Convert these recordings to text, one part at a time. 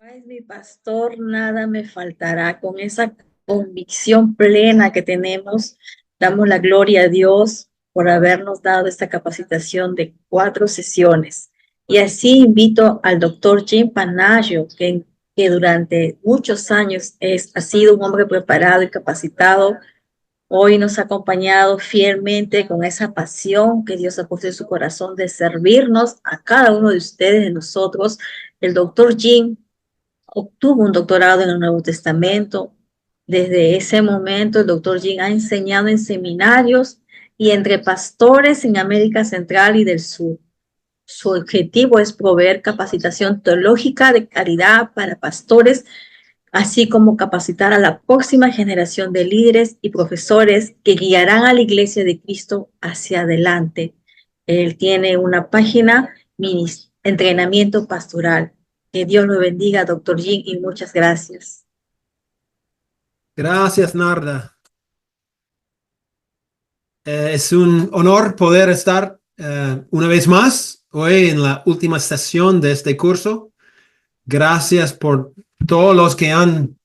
Es mi pastor, nada me faltará. Con esa convicción plena que tenemos, damos la gloria a Dios por habernos dado esta capacitación de 4 sesiones. Y así invito al doctor Jim Panayo, que durante muchos años ha sido un hombre preparado y capacitado. Hoy nos ha acompañado fielmente con esa pasión que Dios ha puesto en su corazón de servirnos a cada uno de ustedes, de nosotros. El doctor Jim obtuvo un doctorado en el Nuevo Testamento. Desde ese momento, el doctor Jim ha enseñado en seminarios y entre pastores en América Central y del Sur. Su objetivo es proveer capacitación teológica de calidad para pastores, así como capacitar a la próxima generación de líderes y profesores que guiarán a la Iglesia de Cristo hacia adelante. Él tiene una página, Entrenamiento Pastoral. Que Dios lo bendiga, doctor Jim, y muchas gracias. Gracias, Narda. Es un honor poder estar una vez más hoy en la última sesión de este curso. Gracias por todos los que han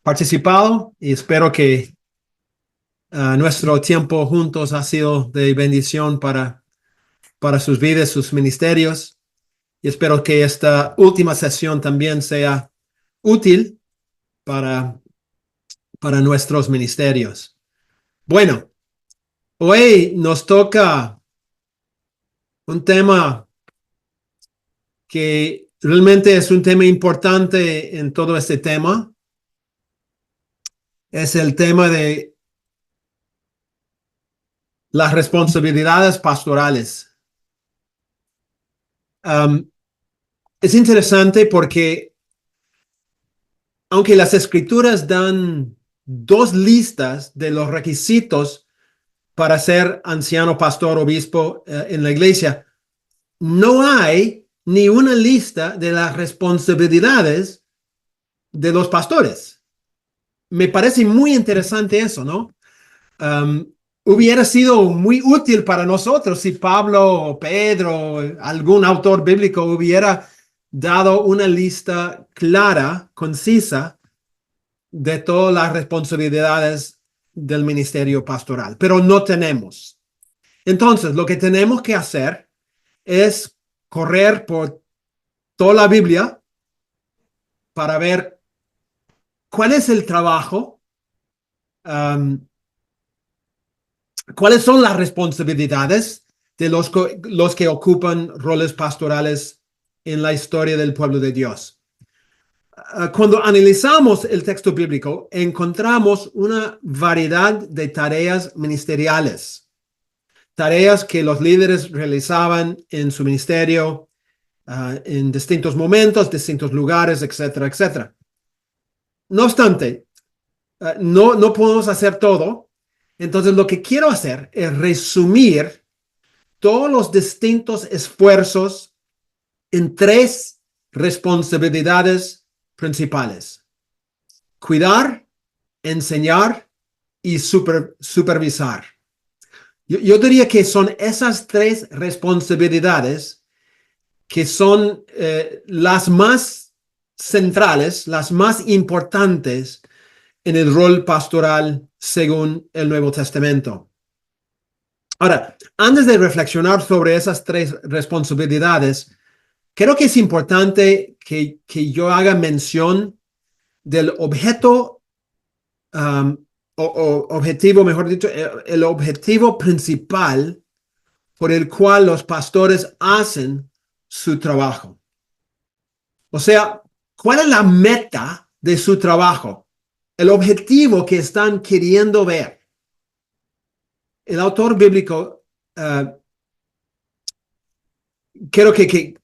participado y espero que nuestro tiempo juntos ha sido de bendición para sus vidas, sus ministerios. Y espero que esta última sesión también sea útil para nuestros ministerios. Bueno, hoy nos toca un tema que realmente es un tema importante en todo este tema. Es el tema de las responsabilidades pastorales. Es interesante porque aunque las escrituras dan 2 listas de los requisitos para ser anciano, pastor, obispo en la iglesia, no hay ni una lista de las responsabilidades de los pastores. Me parece muy interesante eso, ¿no? Hubiera sido muy útil para nosotros si Pablo o Pedro, algún autor bíblico, hubiera dado una lista clara, concisa, de todas las responsabilidades del ministerio pastoral, pero no tenemos. Entonces, lo que tenemos que hacer es correr por toda la Biblia para ver cuál es el trabajo, cuáles son las responsabilidades de los que ocupan roles pastorales en la historia del pueblo de Dios. Cuando analizamos el texto bíblico, encontramos una variedad de tareas ministeriales, tareas que los líderes realizaban en su ministerio, en distintos momentos, distintos lugares, etcétera, etcétera. No obstante, no podemos hacer todo. Entonces, lo que quiero hacer es resumir todos los distintos esfuerzos en 3 responsabilidades principales: cuidar, enseñar y supervisar. Yo diría que son esas 3 responsabilidades que son las más centrales, las más importantes en el rol pastoral según el Nuevo Testamento. Ahora, antes de reflexionar sobre esas 3 responsabilidades, creo que es importante que yo haga mención del objeto, objetivo, mejor dicho, el objetivo principal por el cual los pastores hacen su trabajo. O sea, ¿cuál es la meta de su trabajo? El objetivo que están queriendo ver. El autor bíblico, creo que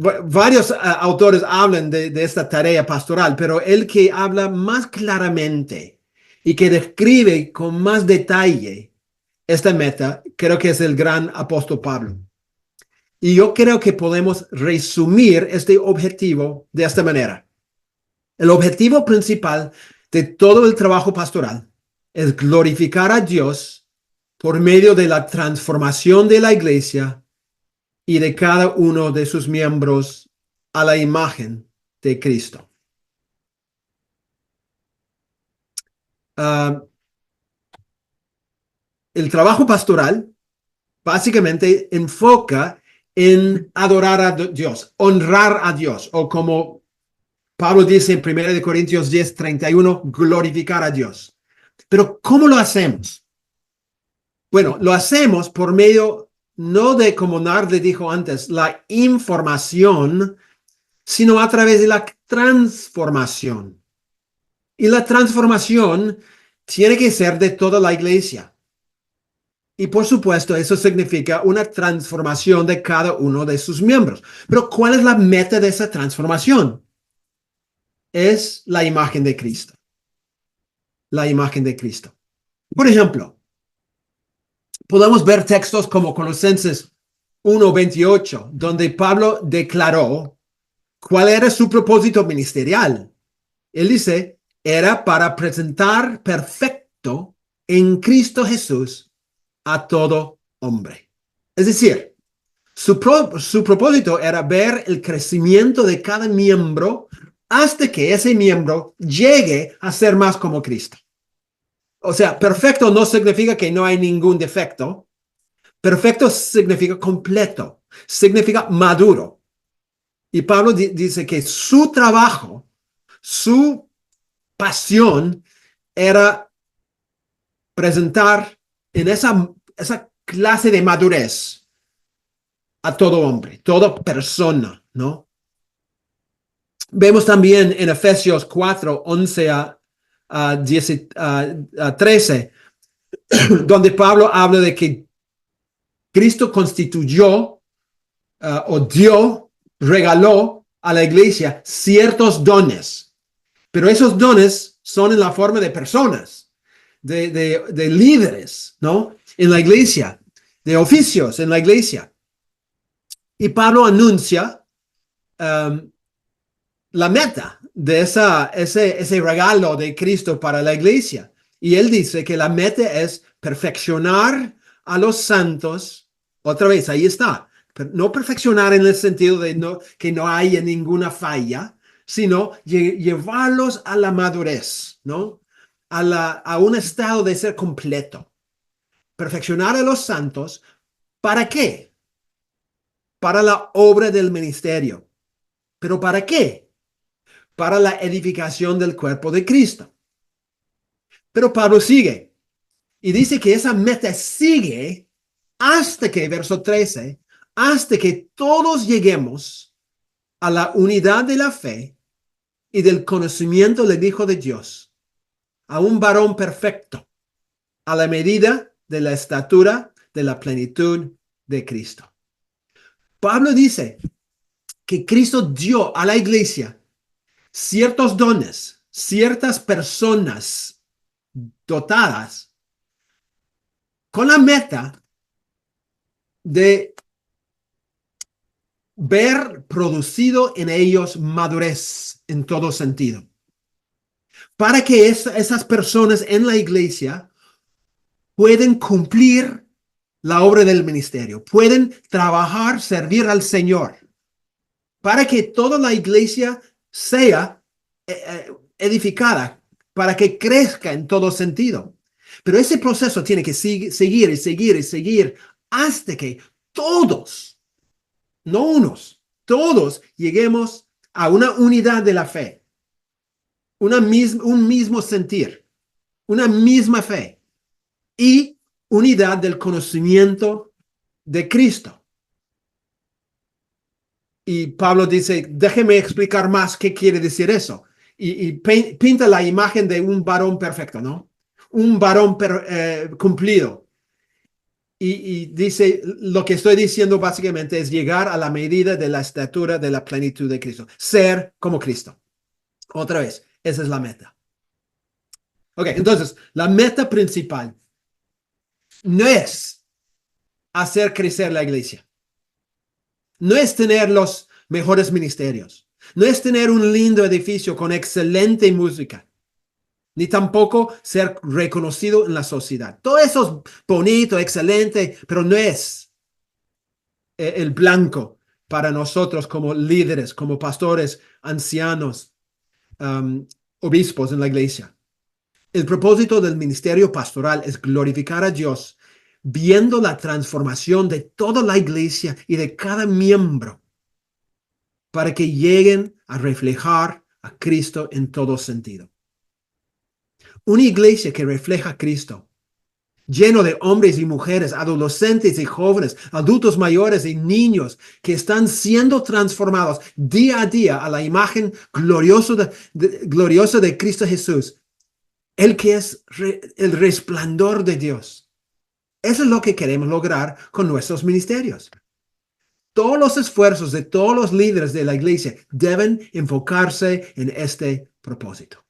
varios autores hablan de esta tarea pastoral, pero el que habla más claramente y que describe con más detalle esta meta, creo que es el gran apóstol Pablo. Y yo creo que podemos resumir este objetivo de esta manera. El objetivo principal de todo el trabajo pastoral es glorificar a Dios por medio de la transformación de la iglesia y de cada uno de sus miembros a la imagen de Cristo. El trabajo pastoral básicamente enfoca en adorar a Dios, honrar a Dios, o como Pablo dice en 1 Corintios 10:31, glorificar a Dios. Pero ¿cómo lo hacemos? Bueno, lo hacemos por medio, no de, como Narde dijo antes, la información, sino a través de la transformación. Y la transformación tiene que ser de toda la iglesia. Y por supuesto, eso significa una transformación de cada uno de sus miembros. Pero ¿cuál es la meta de esa transformación? Es la imagen de Cristo. La imagen de Cristo. Por ejemplo, podemos ver textos como Colosenses 1:28, donde Pablo declaró cuál era su propósito ministerial. Él dice, era para presentar perfecto en Cristo Jesús a todo hombre. Es decir, su propósito era ver el crecimiento de cada miembro hasta que ese miembro llegue a ser más como Cristo. O sea, perfecto no significa que no hay ningún defecto. Perfecto significa completo, significa maduro. Y Pablo dice que su trabajo, su pasión era presentar en esa clase de madurez a todo hombre, toda persona, ¿no? Vemos también en Efesios 4:11 a 13, donde Pablo habla de que Cristo constituyó o dio, regaló a la iglesia ciertos dones, pero esos dones son en la forma de personas, de líderes, ¿no? En la iglesia, de oficios en la iglesia. Y Pablo anuncia la meta de ese regalo de Cristo para la iglesia. Y él dice que la meta es perfeccionar a los santos. Otra vez, ahí está. No perfeccionar en el sentido de que no haya ninguna falla, sino llevarlos a la madurez, ¿no? A un estado de ser completo. Perfeccionar a los santos, ¿para qué? Para la obra del ministerio. ¿Pero para qué? Para la edificación del cuerpo de Cristo. Pero Pablo sigue y dice que esa meta sigue hasta que, verso 13, hasta que todos lleguemos a la unidad de la fe y del conocimiento del Hijo de Dios, a un varón perfecto, a la medida de la estatura de la plenitud de Cristo. Pablo dice que Cristo dio a la iglesia ciertos dones, ciertas personas dotadas con la meta de ver producido en ellos madurez en todo sentido. Para que esas personas en la iglesia pueden cumplir la obra del ministerio, pueden trabajar, servir al Señor, para que toda la iglesia sea edificada, para que crezca en todo sentido. Pero ese proceso tiene que seguir y seguir y seguir hasta que todos, no unos, todos lleguemos a una unidad de la fe, un mismo sentir, una misma fe y unidad del conocimiento de Cristo. Y Pablo dice, déjeme explicar más qué quiere decir eso. Y pinta la imagen de un varón perfecto, ¿no? Un varón cumplido. y dice, lo que estoy diciendo básicamente es llegar a la medida de la estatura de la plenitud de Cristo. Ser como Cristo. Otra vez, esa es la meta. Ok, entonces, la meta principal no es hacer crecer la iglesia. No es tener los mejores ministerios. No es tener un lindo edificio con excelente música. Ni tampoco ser reconocido en la sociedad. Todo eso es bonito, excelente, pero no es el blanco para nosotros como líderes, como pastores, ancianos, obispos en la iglesia. El propósito del ministerio pastoral es glorificar a Dios, viendo la transformación de toda la iglesia y de cada miembro, para que lleguen a reflejar a Cristo en todo sentido. Una iglesia que refleja a Cristo, lleno de hombres y mujeres, adolescentes y jóvenes, adultos mayores y niños que están siendo transformados día a día a la imagen gloriosa de Cristo Jesús, el que es el resplandor de Dios. Eso es lo que queremos lograr con nuestros ministerios. Todos los esfuerzos de todos los líderes de la iglesia deben enfocarse en este propósito.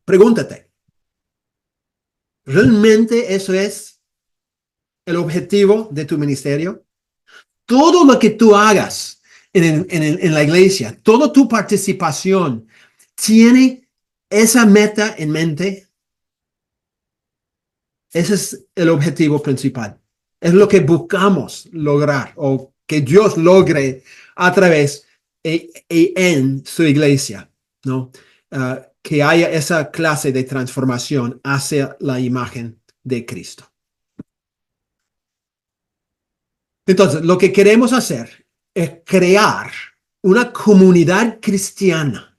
Pregúntate, ¿realmente eso es el objetivo de tu ministerio? Todo lo que tú hagas en la iglesia, toda tu participación, ¿tiene esa meta en mente? Ese es el objetivo principal. Es lo que buscamos lograr o que Dios logre a través y en su iglesia, ¿no? Que haya esa clase de transformación hacia la imagen de Cristo. Entonces, lo que queremos hacer es crear una comunidad cristiana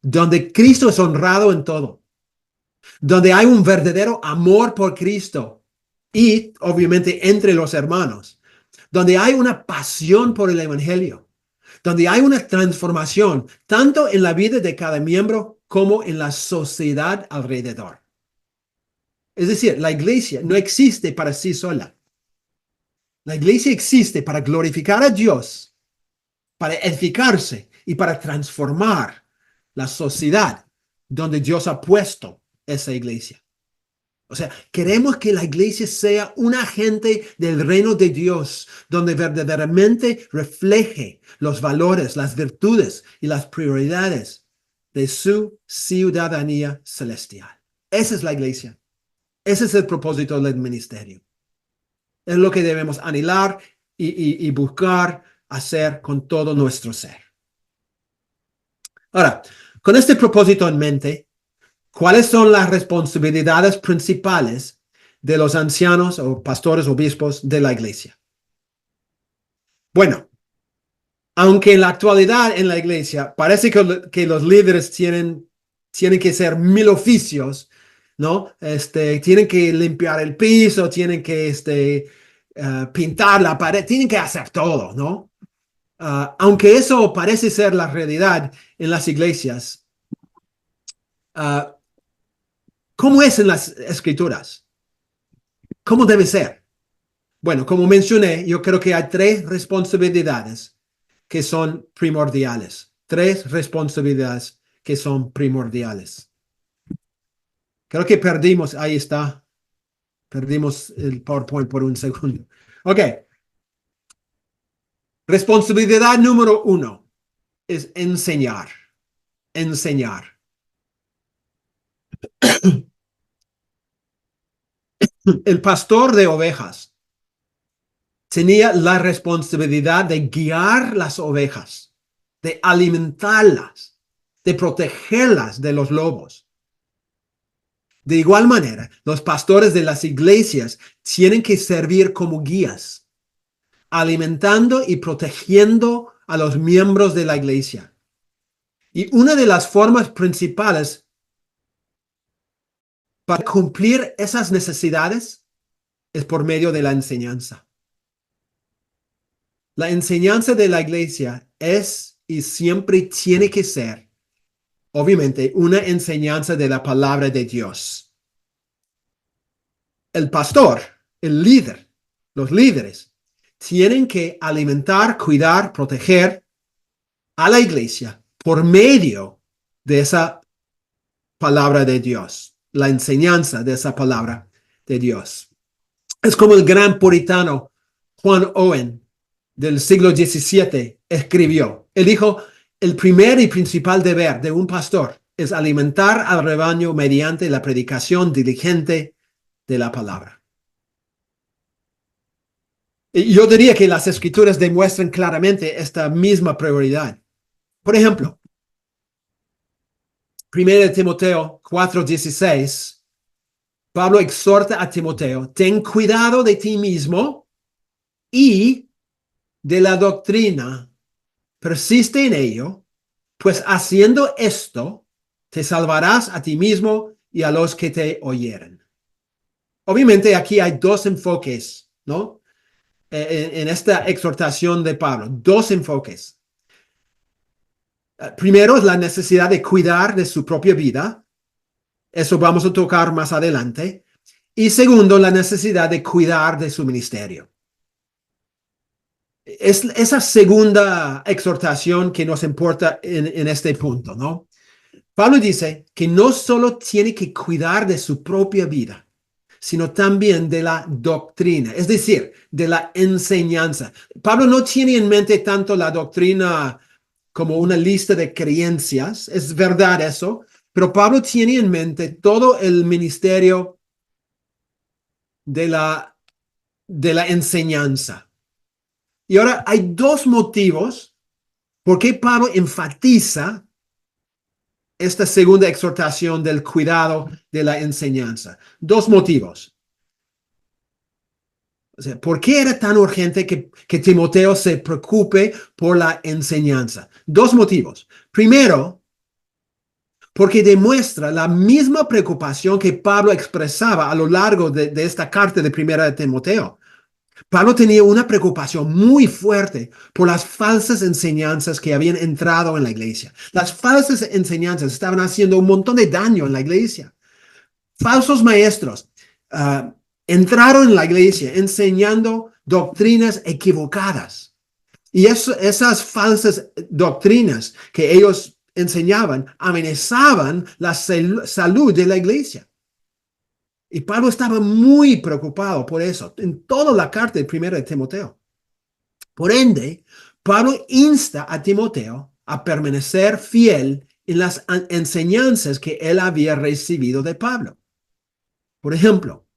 donde Cristo es honrado en todo, donde hay un verdadero amor por Cristo y obviamente entre los hermanos, donde hay una pasión por el evangelio, donde hay una transformación tanto en la vida de cada miembro como en la sociedad alrededor. Es decir, la iglesia no existe para sí sola. La iglesia existe para glorificar a Dios, para edificarse y para transformar la sociedad donde Dios ha puesto esa iglesia. O sea, queremos que la iglesia sea un agente del reino de Dios, donde verdaderamente refleje los valores, las virtudes y las prioridades de su ciudadanía celestial. Esa es la iglesia. Ese es el propósito del ministerio. Es lo que debemos anhelar y buscar hacer con todo nuestro ser. Ahora, con este propósito en mente, ¿cuáles son las responsabilidades principales de los ancianos o pastores, obispos de la iglesia? Bueno, aunque en la actualidad en la iglesia parece que los líderes tienen que ser 1000 oficios, ¿no? Tienen que limpiar el piso, tienen que pintar la pared, tienen que hacer todo, ¿no? Aunque eso parece ser la realidad en las iglesias, ¿cómo es en las escrituras? ¿Cómo debe ser? Bueno, como mencioné, yo creo que hay 3 responsabilidades que son primordiales. 3 responsabilidades que son primordiales. Creo que perdimos, ahí está. Perdimos el PowerPoint por un segundo. Ok. Responsabilidad número 1 es enseñar. Enseñar. El pastor de ovejas tenía la responsabilidad de guiar las ovejas, de alimentarlas, de protegerlas de los lobos. De igual manera, los pastores de las iglesias tienen que servir como guías, alimentando y protegiendo a los miembros de la iglesia. Y una de las formas principales para cumplir esas necesidades es por medio de la enseñanza. La enseñanza de la iglesia es y siempre tiene que ser, obviamente, una enseñanza de la palabra de Dios. El pastor el líder, los líderes, tienen que alimentar, cuidar, proteger a la iglesia por medio de esa palabra de Dios, la enseñanza de esa palabra de Dios. Es como el gran puritano Juan Owen del siglo XVII escribió. Él dijo, el primer y principal deber de un pastor es alimentar al rebaño mediante la predicación diligente de la palabra. Y yo diría que las escrituras demuestran claramente esta misma prioridad. Por ejemplo, 1 Timoteo 4:16, Pablo exhorta a Timoteo, ten cuidado de ti mismo y de la doctrina, persiste en ello, pues haciendo esto, te salvarás a ti mismo y a los que te oyeren. Obviamente aquí hay dos enfoques, ¿no? En esta exhortación de Pablo, dos enfoques. Primero es la necesidad de cuidar de su propia vida. Eso vamos a tocar más adelante. Y segundo, la necesidad de cuidar de su ministerio. Es esa segunda exhortación que nos importa en este punto, ¿no? Pablo dice que no solo tiene que cuidar de su propia vida, sino también de la doctrina, es decir, de la enseñanza. Pablo no tiene en mente tanto la doctrina como una lista de creencias, es verdad eso, pero Pablo tiene en mente todo el ministerio de la enseñanza. Y ahora hay dos motivos por qué Pablo enfatiza esta segunda exhortación del cuidado de la enseñanza. Dos motivos. O sea, ¿por qué era tan urgente que Timoteo se preocupe por la enseñanza? Dos motivos. Primero, porque demuestra la misma preocupación que Pablo expresaba a lo largo de esta carta de Primera de Timoteo. Pablo tenía una preocupación muy fuerte por las falsas enseñanzas que habían entrado en la iglesia. Las falsas enseñanzas estaban haciendo un montón de daño en la iglesia. Falsos maestros entraron en la iglesia enseñando doctrinas equivocadas. Y esas falsas doctrinas que ellos enseñaban amenazaban la salud de la iglesia. Y Pablo estaba muy preocupado por eso en toda la carta de Primera de Timoteo. Por ende, Pablo insta a Timoteo a permanecer fiel en las enseñanzas que él había recibido de Pablo. Por ejemplo,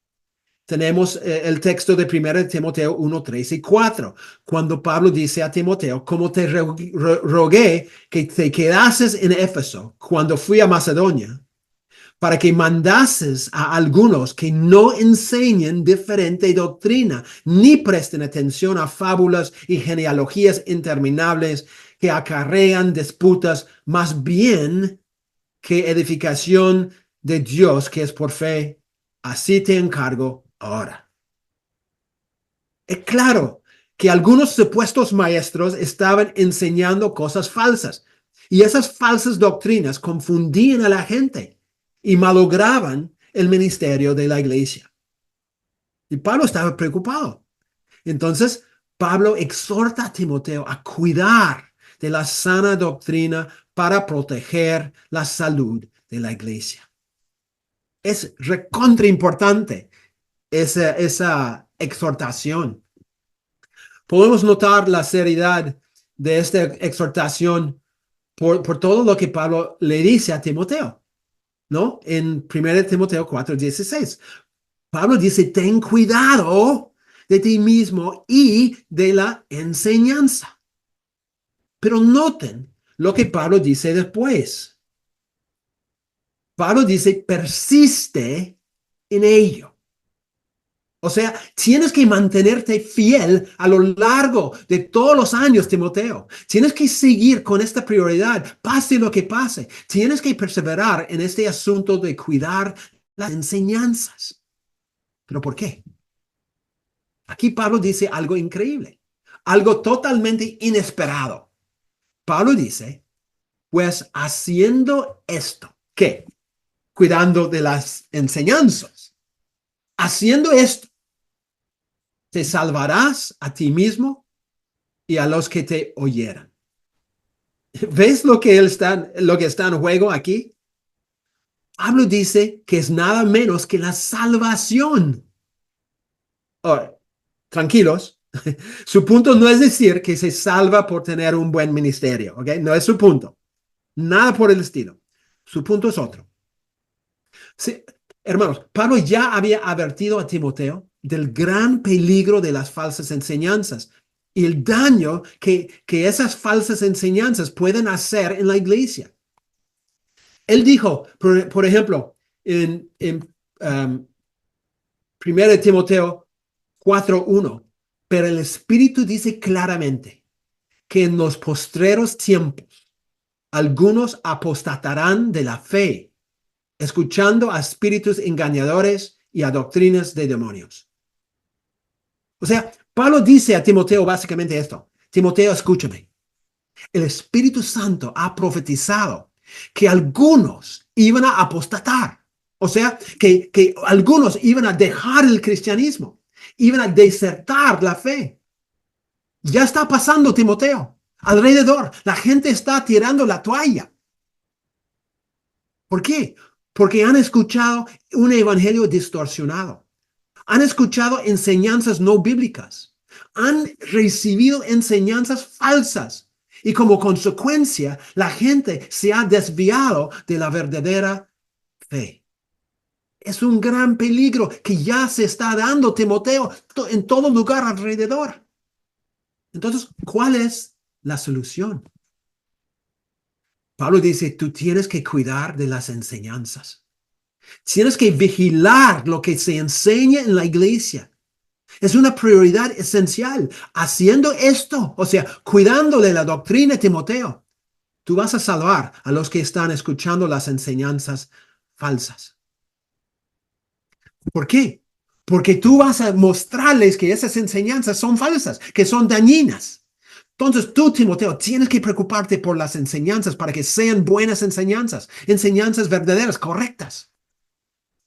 tenemos el texto de 1 Timoteo 1, 3 y 4, cuando Pablo dice a Timoteo, como te rogué que te quedases en Éfeso cuando fui a Macedonia, para que mandases a algunos que no enseñen diferente doctrina, ni presten atención a fábulas y genealogías interminables que acarrean disputas, más bien que edificación de Dios que es por fe. Así te encargo ahora. Es claro que algunos supuestos maestros estaban enseñando cosas falsas y esas falsas doctrinas confundían a la gente y malograban el ministerio de la iglesia. Y Pablo estaba preocupado. Entonces, Pablo exhorta a Timoteo a cuidar de la sana doctrina para proteger la salud de la iglesia. Es recontra importante esa exhortación. Podemos notar la seriedad de esta exhortación por todo lo que Pablo le dice a Timoteo, ¿no? En 1 Timoteo 4:16. Pablo dice, ten cuidado de ti mismo y de la enseñanza. Pero noten lo que Pablo dice después. Pablo dice, persiste en ello. O sea, tienes que mantenerte fiel a lo largo de todos los años, Timoteo. Tienes que seguir con esta prioridad, pase lo que pase. Tienes que perseverar en este asunto de cuidar las enseñanzas. ¿Pero por qué? Aquí Pablo dice algo increíble, algo totalmente inesperado. Pablo dice, pues haciendo esto, ¿qué? Cuidando de las enseñanzas. Haciendo esto, te salvarás a ti mismo y a los que te oyeran. ¿Ves lo que está en juego aquí? Pablo dice que es nada menos que la salvación. Ahora, tranquilos, su punto no es decir que se salva por tener un buen ministerio, ¿ok? No es su punto. Nada por el estilo. Su punto es otro. Sí, hermanos, Pablo ya había advertido a Timoteo del gran peligro de las falsas enseñanzas y el daño que esas falsas enseñanzas pueden hacer en la iglesia. Él dijo, por ejemplo, en 1 Timoteo 4:1, pero el Espíritu dice claramente que en los postreros tiempos algunos apostatarán de la fe, escuchando a espíritus engañadores y a doctrinas de demonios. O sea, Pablo dice a Timoteo básicamente esto: Timoteo, escúchame. El Espíritu Santo ha profetizado que algunos iban a apostatar. O sea, que algunos iban a dejar el cristianismo, iban a desertar la fe. Ya está pasando, Timoteo. Alrededor, la gente está tirando la toalla. ¿Por qué? Porque han escuchado un evangelio distorsionado. Han escuchado enseñanzas no bíblicas. Han recibido enseñanzas falsas. Y como consecuencia, la gente se ha desviado de la verdadera fe. Es un gran peligro que ya se está dando, Timoteo, en todo lugar alrededor. Entonces, ¿cuál es la solución? Pablo dice, tú tienes que cuidar de las enseñanzas. Tienes que vigilar lo que se enseña en la iglesia. Es una prioridad esencial. Haciendo esto, o sea, cuidando de la doctrina, Timoteo, tú vas a salvar a los que están escuchando las enseñanzas falsas. ¿Por qué? Porque tú vas a mostrarles que esas enseñanzas son falsas, que son dañinas. Entonces tú, Timoteo, tienes que preocuparte por las enseñanzas para que sean buenas enseñanzas, enseñanzas verdaderas, correctas.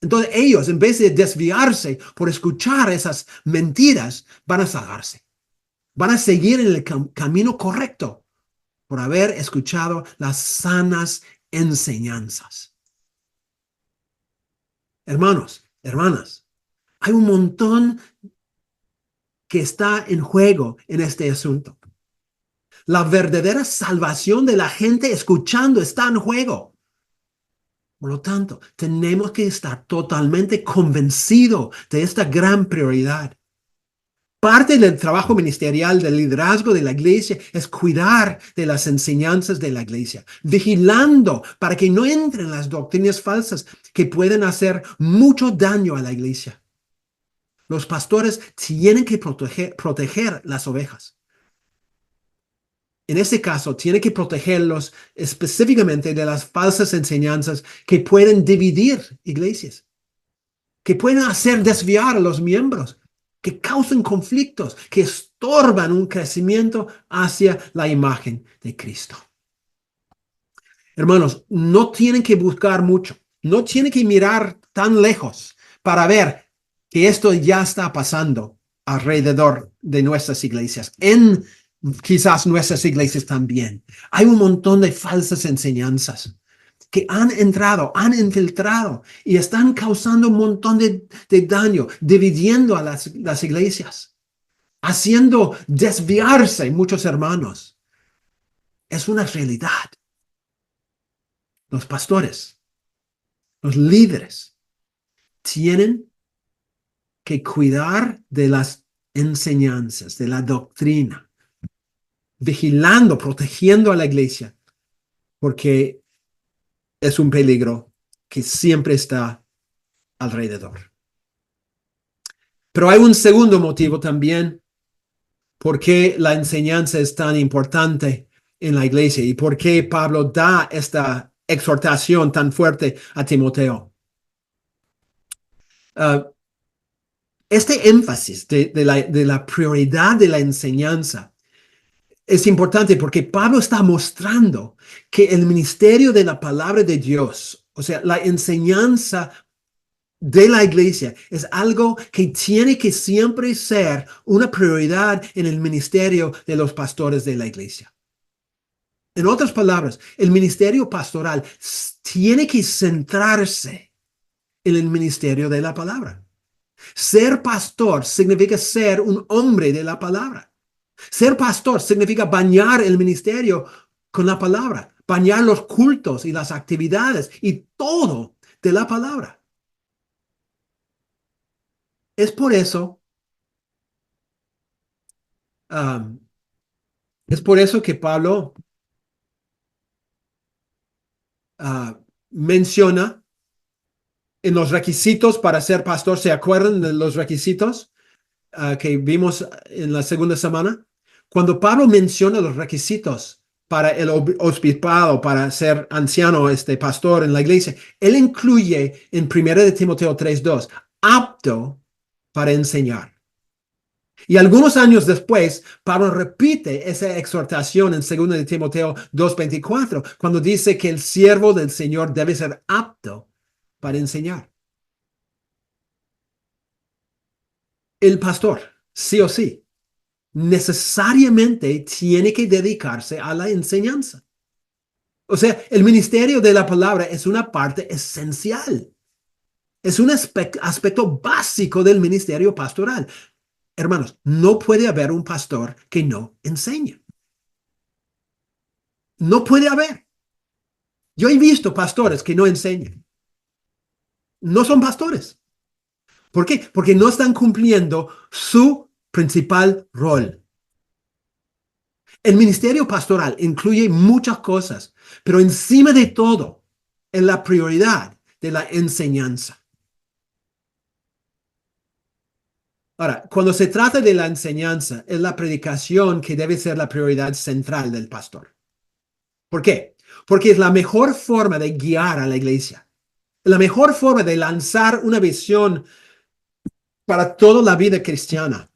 Entonces ellos, en vez de desviarse por escuchar esas mentiras, van a salvarse. Van a seguir en el camino correcto por haber escuchado las sanas enseñanzas. Hermanos, hermanas, hay un montón que está en juego en este asunto. La verdadera salvación de la gente escuchando está en juego. Por lo tanto, tenemos que estar totalmente convencidos de esta gran prioridad. Parte del trabajo ministerial del liderazgo de la iglesia es cuidar de las enseñanzas de la iglesia, vigilando para que no entren las doctrinas falsas que pueden hacer mucho daño a la iglesia. Los pastores tienen que proteger las ovejas. En este caso, tiene que protegerlos específicamente de las falsas enseñanzas que pueden dividir iglesias, que pueden hacer desviar a los miembros, que causan conflictos, que estorban un crecimiento hacia la imagen de Cristo. Hermanos, no tienen que buscar mucho, no tienen que mirar tan lejos para ver que esto ya está pasando alrededor de nuestras iglesias, en quizás nuestras iglesias también. Hay un montón de falsas enseñanzas que han entrado, han infiltrado y están causando un montón de daño, dividiendo a las iglesias, haciendo desviarse muchos hermanos. Es una realidad. Los pastores, los líderes, tienen que cuidar de las enseñanzas, de la doctrina, vigilando, protegiendo a la iglesia, porque es un peligro que siempre está alrededor. Pero hay un segundo motivo también por qué la enseñanza es tan importante en la iglesia y por qué Pablo da esta exhortación tan fuerte a Timoteo. Este énfasis de la prioridad de la enseñanza es importante porque Pablo está mostrando que el ministerio de la palabra de Dios, o sea, la enseñanza de la iglesia es algo que tiene que siempre ser una prioridad en el ministerio de los pastores de la iglesia. En otras palabras, el ministerio pastoral tiene que centrarse en el ministerio de la palabra. Ser pastor significa ser un hombre de la palabra. Ser pastor significa bañar el ministerio con la palabra, bañar los cultos y las actividades y todo de la palabra. Es por eso, um, que Pablo menciona en los requisitos para ser pastor. ¿Se acuerdan de los requisitos que vimos en la segunda semana? Cuando Pablo menciona los requisitos para el obispado, para ser anciano, pastor en la iglesia, él incluye en 1 de Timoteo 3:2, apto para enseñar. Y algunos años después, Pablo repite esa exhortación en 2 de Timoteo 2:24, cuando dice que el siervo del Señor debe ser apto para enseñar. El pastor, sí o sí, necesariamente tiene que dedicarse a la enseñanza. O sea, el ministerio de la palabra es una parte esencial. Es un aspecto básico del ministerio pastoral. Hermanos, no puede haber un pastor que no enseñe. No puede haber. Yo he visto pastores que no enseñan. No son pastores. ¿Por qué? Porque no están cumpliendo su principal rol. El ministerio pastoral incluye muchas cosas, pero encima de todo es la prioridad de la enseñanza. Ahora, cuando se trata de la enseñanza, es la predicación que debe ser la prioridad central del pastor. ¿Por qué? Porque es la mejor forma de guiar a la iglesia. La mejor forma de lanzar una visión para toda la vida cristiana.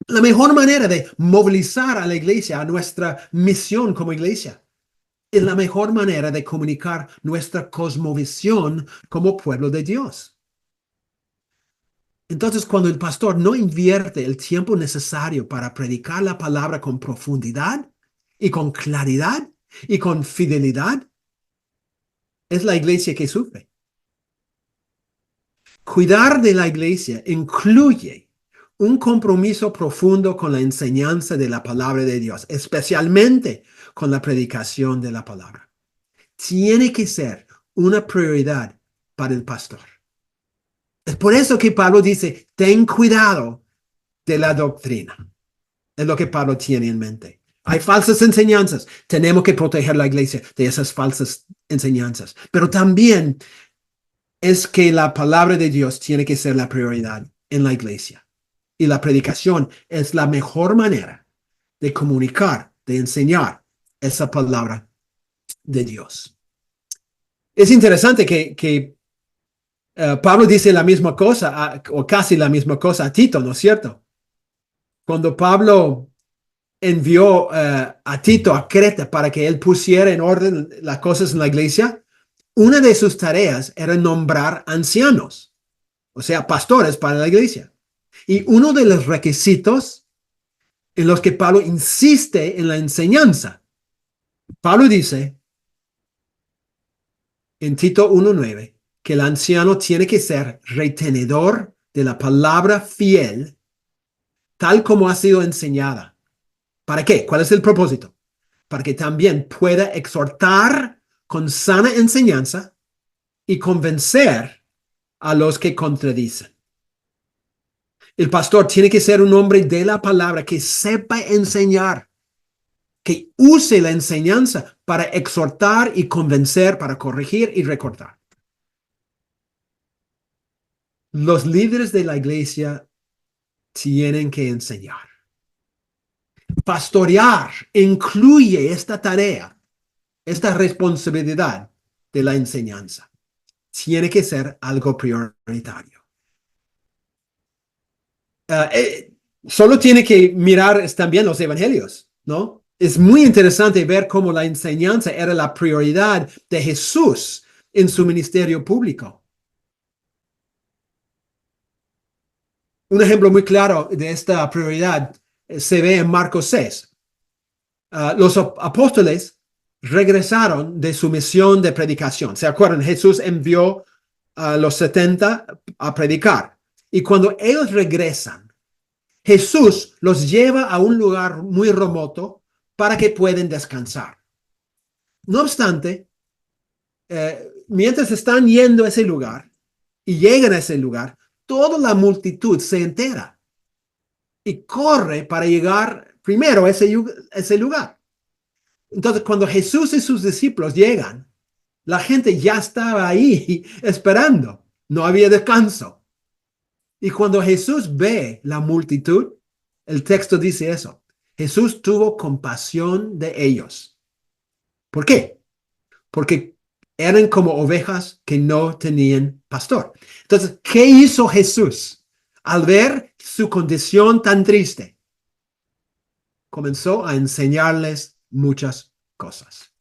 La mejor manera de movilizar a la iglesia a nuestra misión como iglesia. Es la mejor manera de comunicar nuestra cosmovisión como pueblo de Dios. Entonces, cuando el pastor no invierte el tiempo necesario para predicar la palabra con profundidad y con claridad y con fidelidad, es la iglesia que sufre. Cuidar de la iglesia incluye un compromiso profundo con la enseñanza de la palabra de Dios, especialmente con la predicación de la palabra. Tiene que ser una prioridad para el pastor. Es por eso que Pablo dice, ten cuidado de la doctrina. Es lo que Pablo tiene en mente. Hay falsas enseñanzas. Tenemos que proteger la iglesia de esas falsas enseñanzas. Pero también es que la palabra de Dios tiene que ser la prioridad en la iglesia. Y la predicación es la mejor manera de comunicar, de enseñar esa palabra de Dios. Es interesante que Pablo dice la misma cosa, o casi la misma cosa a Tito, ¿no es cierto? Cuando Pablo envió a Tito a Creta para que él pusiera en orden las cosas en la iglesia, una de sus tareas era nombrar ancianos, o sea, pastores para la iglesia. Y uno de los requisitos en los que Pablo insiste en la enseñanza, Pablo dice en Tito 1:9 que el anciano tiene que ser retenedor de la palabra fiel, tal como ha sido enseñada. ¿Para qué? ¿Cuál es el propósito? Para que también pueda exhortar con sana enseñanza y convencer a los que contradicen. El pastor tiene que ser un hombre de la palabra que sepa enseñar, que use la enseñanza para exhortar y convencer, para corregir y recordar. Los líderes de la iglesia tienen que enseñar. Pastorear incluye esta tarea, esta responsabilidad de la enseñanza. Tiene que ser algo prioritario. Solo tiene que mirar también los evangelios, ¿no? Es muy interesante ver cómo la enseñanza era la prioridad de Jesús en su ministerio público. Un ejemplo muy claro de esta prioridad se ve en Marcos 6. Los apóstoles regresaron de su misión de predicación. ¿Se acuerdan? Jesús envió a los 70 a predicar. Y cuando ellos regresan, Jesús los lleva a un lugar muy remoto para que puedan descansar. No obstante, mientras están yendo a ese lugar y llegan a ese lugar, toda la multitud se entera y corre para llegar primero a ese lugar. Entonces, cuando Jesús y sus discípulos llegan, la gente ya estaba ahí esperando. No había descanso. Y cuando Jesús ve la multitud, el texto dice eso. Jesús tuvo compasión de ellos. ¿Por qué? Porque eran como ovejas que no tenían pastor. Entonces, ¿qué hizo Jesús al ver su condición tan triste? Comenzó a enseñarles muchas cosas.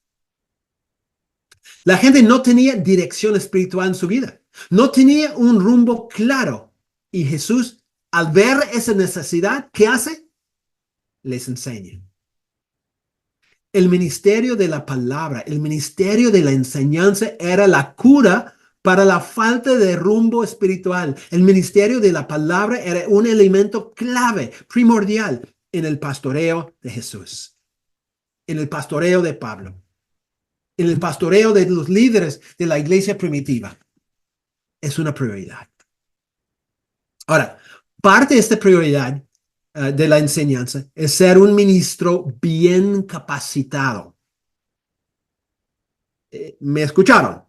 La gente no tenía dirección espiritual en su vida. No tenía un rumbo claro. Y Jesús, al ver esa necesidad, ¿qué hace? Les enseña. El ministerio de la palabra, el ministerio de la enseñanza era la cura para la falta de rumbo espiritual. El ministerio de la palabra era un elemento clave, primordial en el pastoreo de Jesús, en el pastoreo de Pablo, en el pastoreo de los líderes de la iglesia primitiva. Es una prioridad. Ahora, parte de esta prioridad de la enseñanza es ser un ministro bien capacitado. ¿Me escucharon?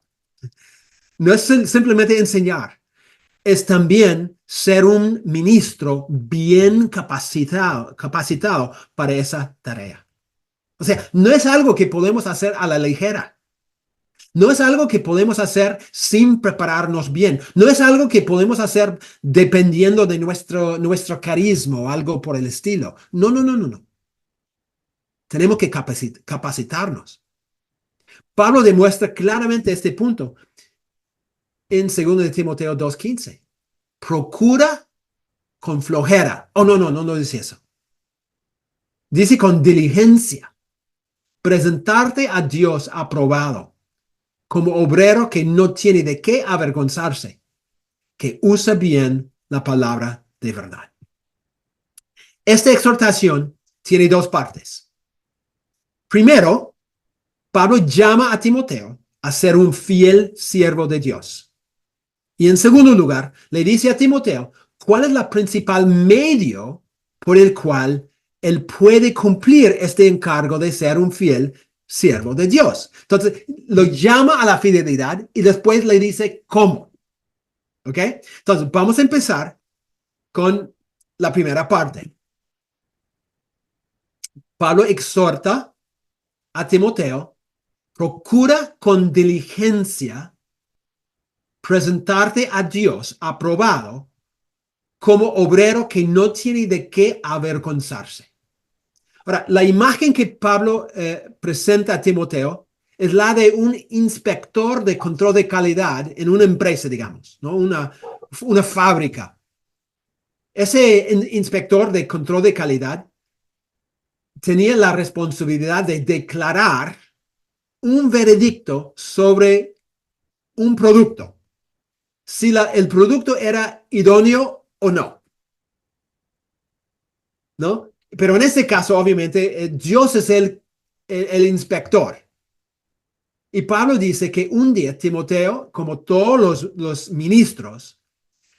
No es simplemente enseñar, es también ser un ministro bien capacitado para esa tarea. O sea, no es algo que podemos hacer a la ligera. No es algo que podemos hacer sin prepararnos bien. No es algo que podemos hacer dependiendo de nuestro carisma o algo por el estilo. No. Tenemos que capacitarnos. Pablo demuestra claramente este punto en 2 de Timoteo 2:15. Procura con flojera. Oh, no dice eso. Dice con diligencia. Presentarte a Dios aprobado como obrero que no tiene de qué avergonzarse, que usa bien la palabra de verdad. Esta exhortación tiene dos partes. Primero, Pablo llama a Timoteo a ser un fiel siervo de Dios. Y en segundo lugar, le dice a Timoteo cuál es la principal medio por el cual él puede cumplir este encargo de ser un fiel siervo de Dios. Entonces, lo llama a la fidelidad y después le dice cómo. ¿Ok? Entonces, vamos a empezar con la primera parte. Pablo exhorta a Timoteo, procura con diligencia presentarte a Dios aprobado como obrero que no tiene de qué avergonzarse. Ahora, la imagen que Pablo presenta a Timoteo es la de un inspector de control de calidad en una empresa, digamos, ¿no? Una fábrica. Ese inspector de control de calidad tenía la responsabilidad de declarar un veredicto sobre un producto, si el producto era idóneo o no. ¿No? Pero en este caso, obviamente, Dios es el inspector. Y Pablo dice que un día Timoteo, como todos los ministros,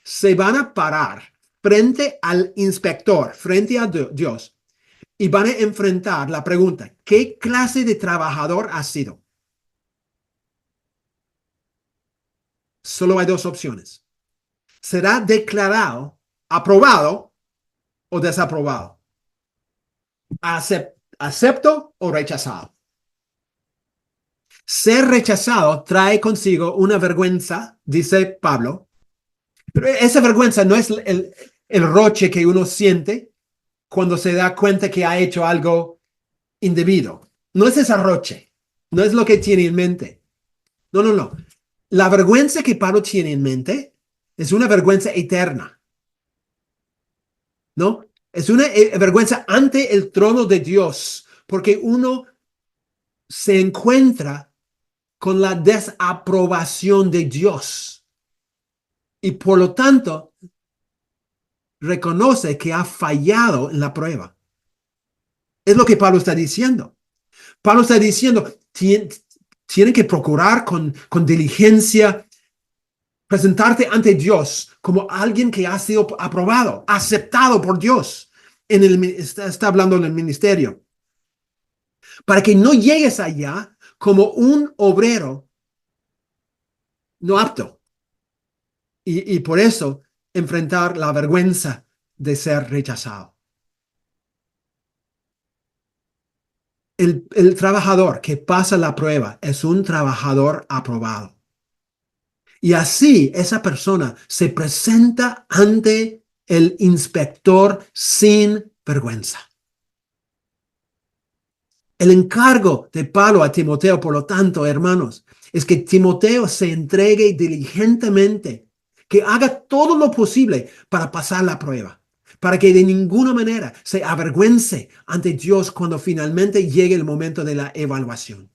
se van a parar frente al inspector, frente a Dios, y van a enfrentar la pregunta, ¿qué clase de trabajador has sido? Solo hay dos opciones. Será declarado aprobado o desaprobado. Acepto o rechazado. Ser rechazado trae consigo una vergüenza, dice Pablo, pero esa vergüenza no es el roche que uno siente cuando se da cuenta que ha hecho algo indebido. No es ese roche, no es lo que tiene en mente. No. La vergüenza que Pablo tiene en mente es una vergüenza eterna. ¿no? Es una vergüenza ante el trono de Dios, porque uno se encuentra con la desaprobación de Dios y por lo tanto reconoce que ha fallado en la prueba. Es lo que Pablo está diciendo. Pablo está diciendo, tienen que procurar con diligencia presentarte ante Dios como alguien que ha sido aprobado, aceptado por Dios. Está hablando en el ministerio. Para que no llegues allá como un obrero no apto. Y por eso enfrentar la vergüenza de ser rechazado. El trabajador que pasa la prueba es un trabajador aprobado. Y así esa persona se presenta ante el inspector sin vergüenza. El encargo de Pablo a Timoteo, por lo tanto, hermanos, es que Timoteo se entregue diligentemente, que haga todo lo posible para pasar la prueba, para que de ninguna manera se avergüence ante Dios cuando finalmente llegue el momento de la evaluación.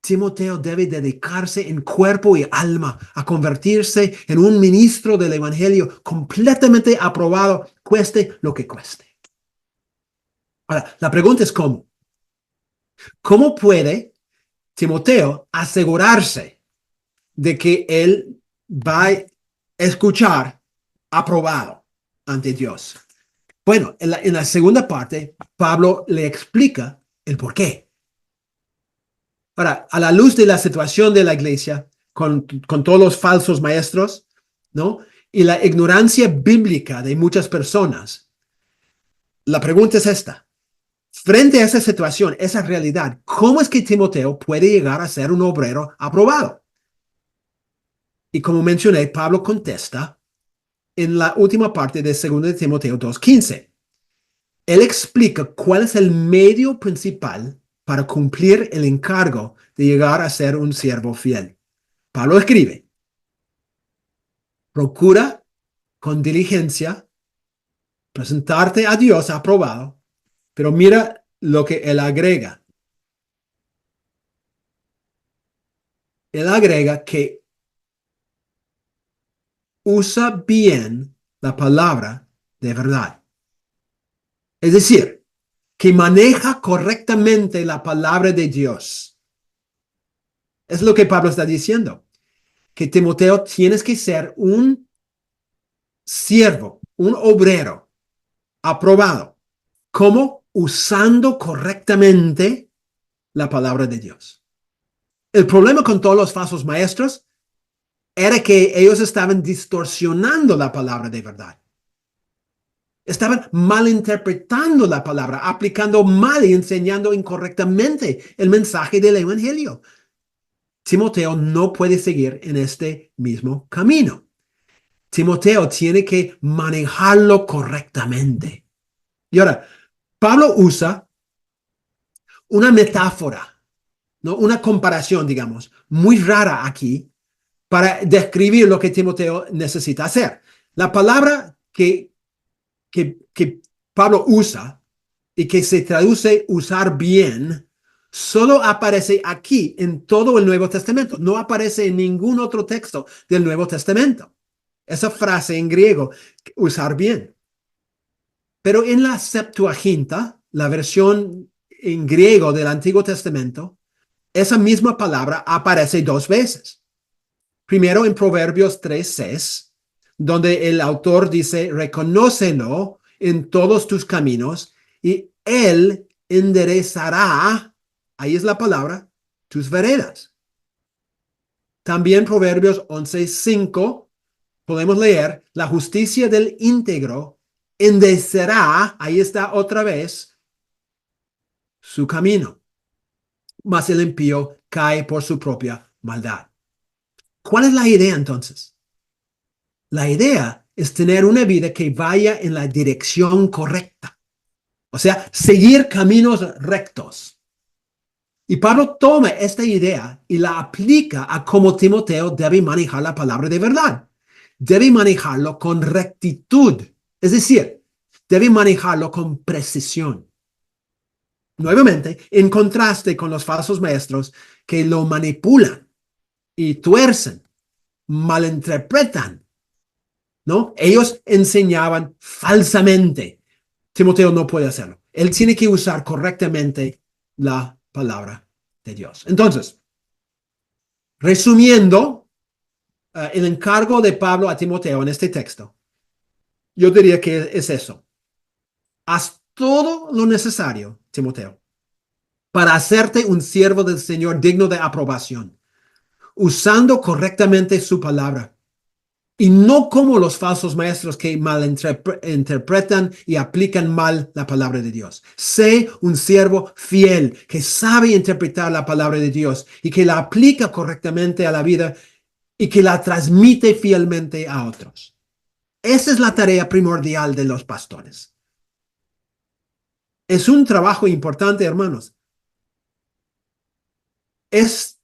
Timoteo debe dedicarse en cuerpo y alma a convertirse en un ministro del Evangelio completamente aprobado, cueste lo que cueste. Ahora, la pregunta es ¿cómo? ¿Cómo puede Timoteo asegurarse de que él va a escuchar aprobado ante Dios? Bueno, en la segunda parte, Pablo le explica el por qué. Ahora, a la luz de la situación de la iglesia, con todos los falsos maestros, ¿no? Y la ignorancia bíblica de muchas personas, la pregunta es esta. Frente a esa situación, esa realidad, ¿cómo es que Timoteo puede llegar a ser un obrero aprobado? Y como mencioné, Pablo contesta en la última parte de 2 de Timoteo 2:15. Él explica cuál es el medio principal para cumplir el encargo de llegar a ser un siervo fiel. Pablo escribe, procura con diligencia presentarte a Dios aprobado, pero mira lo que él agrega. Él agrega que usa bien la palabra de verdad. Es decir, que maneja correctamente la palabra de Dios. Es lo que Pablo está diciendo, que Timoteo tienes que ser un siervo, un obrero aprobado. ¿Cómo? Usando correctamente la palabra de Dios. El problema con todos los falsos maestros era que ellos estaban distorsionando la palabra de verdad. Estaban malinterpretando la palabra, aplicando mal y enseñando incorrectamente el mensaje del Evangelio. Timoteo no puede seguir en este mismo camino. Timoteo tiene que manejarlo correctamente. Y ahora, Pablo usa una metáfora, ¿no? Una comparación, digamos, muy rara aquí para describir lo que Timoteo necesita hacer. La palabra que Pablo usa y que se traduce usar bien, solo aparece aquí en todo el Nuevo Testamento. No aparece en ningún otro texto del Nuevo Testamento. Esa frase en griego, usar bien. Pero en la Septuaginta, la versión en griego del Antiguo Testamento, esa misma palabra aparece dos veces. Primero en Proverbios 3:6, donde el autor dice, reconócelo en todos tus caminos y él enderezará, ahí es la palabra, tus veredas. También Proverbios 11:5 podemos leer, la justicia del íntegro enderezará, ahí está otra vez, su camino, mas el impío cae por su propia maldad. ¿Cuál es la idea entonces? La idea es tener una vida que vaya en la dirección correcta. O sea, seguir caminos rectos. Y Pablo toma esta idea y la aplica a cómo Timoteo debe manejar la palabra de verdad. Debe manejarlo con rectitud, Es decir, debe manejarlo con precisión. Nuevamente, en contraste con los falsos maestros que lo manipulan y tuercen, malinterpretan, ¿no? Ellos enseñaban falsamente. Timoteo no puede hacerlo. Él tiene que usar correctamente la palabra de Dios. Entonces, resumiendo, el encargo de Pablo a Timoteo en este texto, yo diría que es eso. Haz todo lo necesario, Timoteo, para hacerte un siervo del Señor digno de aprobación, usando correctamente su palabra. Y no como los falsos maestros que malinterpretan y aplican mal la palabra de Dios. Sé un siervo fiel que sabe interpretar la palabra de Dios y que la aplica correctamente a la vida y que la transmite fielmente a otros. Esa es la tarea primordial de los pastores. Es un trabajo importante, hermanos. Es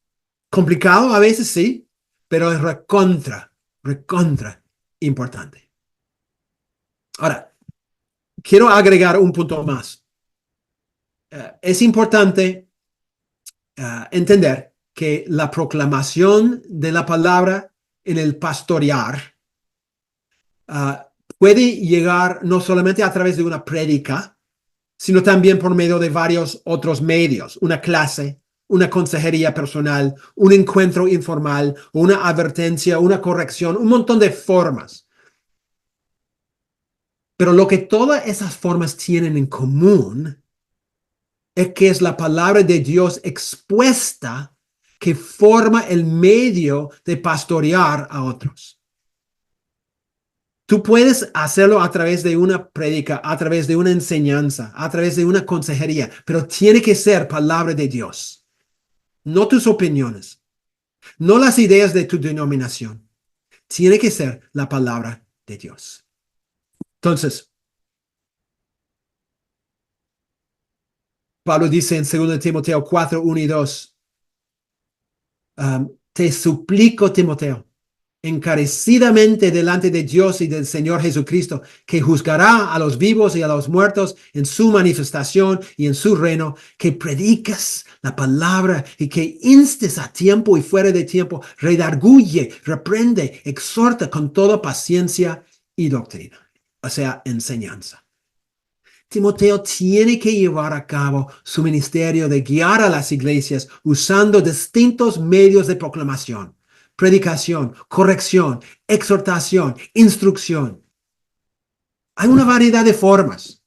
complicado a veces, sí, pero es recontra importante. Ahora, quiero agregar un punto más. Es importante entender que la proclamación de la palabra en el pastorear puede llegar no solamente a través de una prédica, sino también por medio de varios otros medios, una clase, una consejería personal, un encuentro informal, una advertencia, una corrección, un montón de formas. Pero lo que todas esas formas tienen en común es que es la palabra de Dios expuesta que forma el medio de pastorear a otros. Tú puedes hacerlo a través de una prédica, a través de una enseñanza, a través de una consejería, pero tiene que ser palabra de Dios, no tus opiniones, no las ideas de tu denominación. Tiene que ser la palabra de Dios. Entonces, Pablo dice en 2 Timoteo 4, 1 y 2, te suplico, Timoteo, encarecidamente delante de Dios y del Señor Jesucristo, que juzgará a los vivos y a los muertos en su manifestación y en su reino, que prediques la palabra y que instes a tiempo y fuera de tiempo, redarguye, reprende, exhorta con toda paciencia y doctrina, o sea, enseñanza. Timoteo tiene que llevar a cabo su ministerio de guiar a las iglesias usando distintos medios de proclamación, predicación, corrección, exhortación, instrucción. Hay una variedad de formas,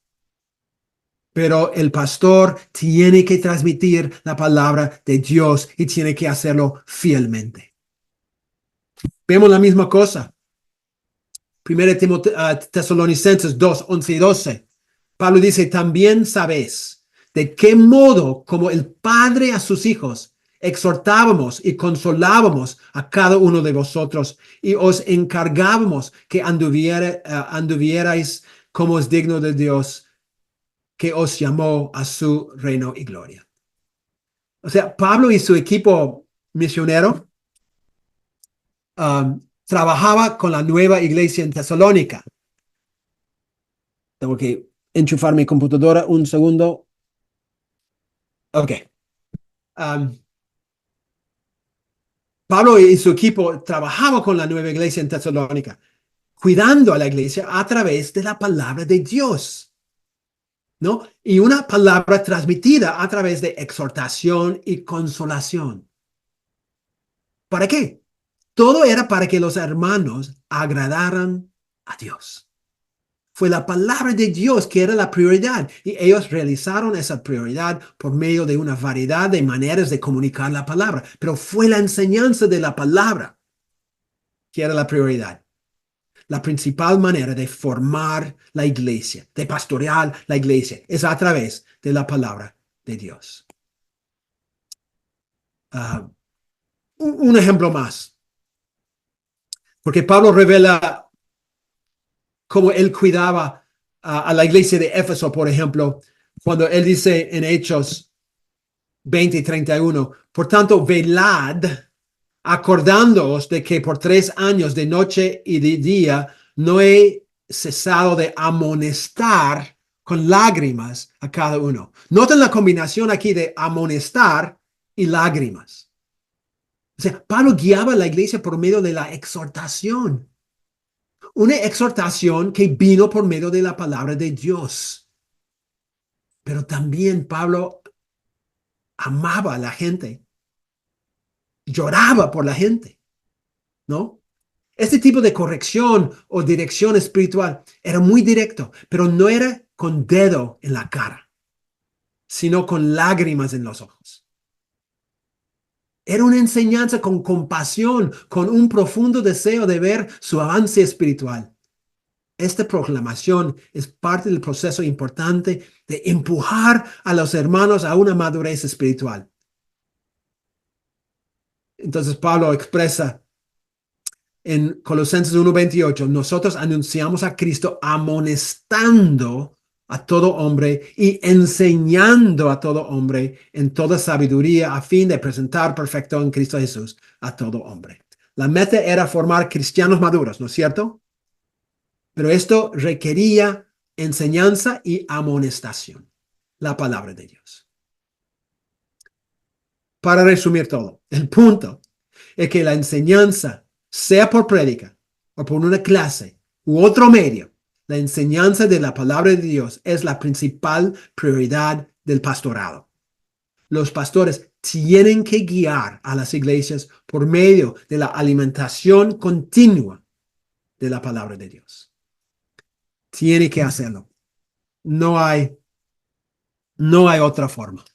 pero el pastor tiene que transmitir la palabra de Dios y tiene que hacerlo fielmente. Vemos la misma cosa. 1 Tesalonicenses 2, 11 y 12. Pablo dice, también sabéis de qué modo como el Padre a sus hijos exhortábamos y consolábamos a cada uno de vosotros y os encargábamos que anduvierais como es digno de Dios que os llamó a su reino y gloria. O sea, Pablo y su equipo misionero trabajaba con la nueva iglesia en Tesalónica. Tengo que enchufar mi computadora un segundo. Ok. Pablo y su equipo trabajaban con la nueva iglesia en Tesalónica, cuidando a la iglesia a través de la palabra de Dios, ¿no? Y una palabra transmitida a través de exhortación y consolación. ¿Para qué? Todo era para que los hermanos agradaran a Dios. Fue la palabra de Dios que era la prioridad y ellos realizaron esa prioridad por medio de una variedad de maneras de comunicar la palabra. Pero fue la enseñanza de la palabra que era la prioridad. La principal manera de formar la iglesia, de pastorear la iglesia, es a través de la palabra de Dios. Un ejemplo más. Porque Pablo revela cómo él cuidaba a la iglesia de Éfeso, por ejemplo, cuando él dice en Hechos 20 y 31, por tanto, velad, acordándoos de que por 3 años de noche y de día no he cesado de amonestar con lágrimas a cada uno. Noten la combinación aquí de amonestar y lágrimas. O sea, Pablo guiaba a la iglesia por medio de la exhortación. Una exhortación que vino por medio de la palabra de Dios. Pero también Pablo amaba a la gente. Lloraba por la gente, ¿no? Este tipo de corrección o dirección espiritual era muy directo, pero no era con dedo en la cara, sino con lágrimas en los ojos. Era una enseñanza con compasión, con un profundo deseo de ver su avance espiritual. Esta proclamación es parte del proceso importante de empujar a los hermanos a una madurez espiritual. Entonces Pablo expresa en Colosenses 1:28, nosotros anunciamos a Cristo amonestando a todo hombre y enseñando a todo hombre en toda sabiduría a fin de presentar perfecto en Cristo Jesús a todo hombre. La meta era formar cristianos maduros, ¿no es cierto? Pero esto requería enseñanza y amonestación, la palabra de Dios. Para resumir todo, el punto es que la enseñanza, sea por prédica o por una clase u otro medio, la enseñanza de la palabra de Dios es la principal prioridad del pastorado. Los pastores tienen que guiar a las iglesias por medio de la alimentación continua de la palabra de Dios. Tiene que hacerlo. No hay otra forma.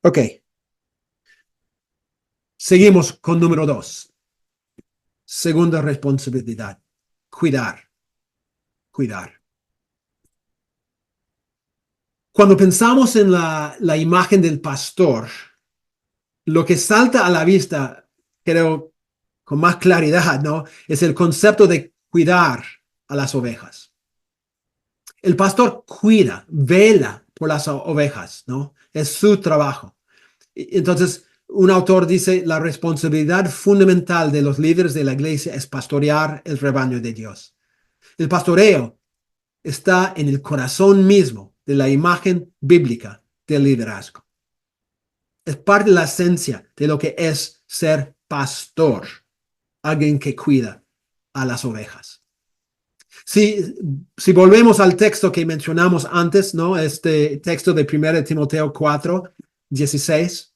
Ok. Seguimos con número 2. Segunda responsabilidad. Cuidar. Cuando pensamos en la imagen del pastor, lo que salta a la vista, creo, con más claridad, ¿no? Es el concepto de cuidar a las ovejas. El pastor cuida, vela por las ovejas, ¿no? Es su trabajo. Entonces, un autor dice, la responsabilidad fundamental de los líderes de la iglesia es pastorear el rebaño de Dios. El pastoreo está en el corazón mismo de la imagen bíblica del liderazgo. Es parte de la esencia de lo que es ser pastor, alguien que cuida a las ovejas. Si volvemos al texto que mencionamos antes, ¿no? Este texto de 1 Timoteo 4:16,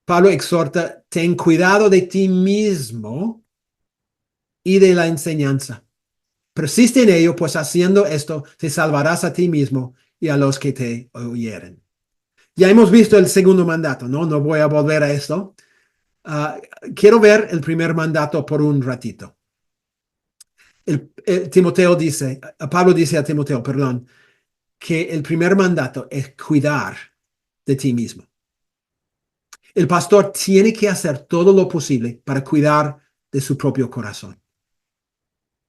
Pablo exhorta, ten cuidado de ti mismo y de la enseñanza. Persiste en ello, pues haciendo esto te salvarás a ti mismo y a los que te oyeren. Ya hemos visto el segundo mandato, ¿no? No voy a volver a esto. Quiero ver el primer mandato por un ratito. Pablo dice a Timoteo, que el primer mandato es cuidar de ti mismo. El pastor tiene que hacer todo lo posible para cuidar de su propio corazón.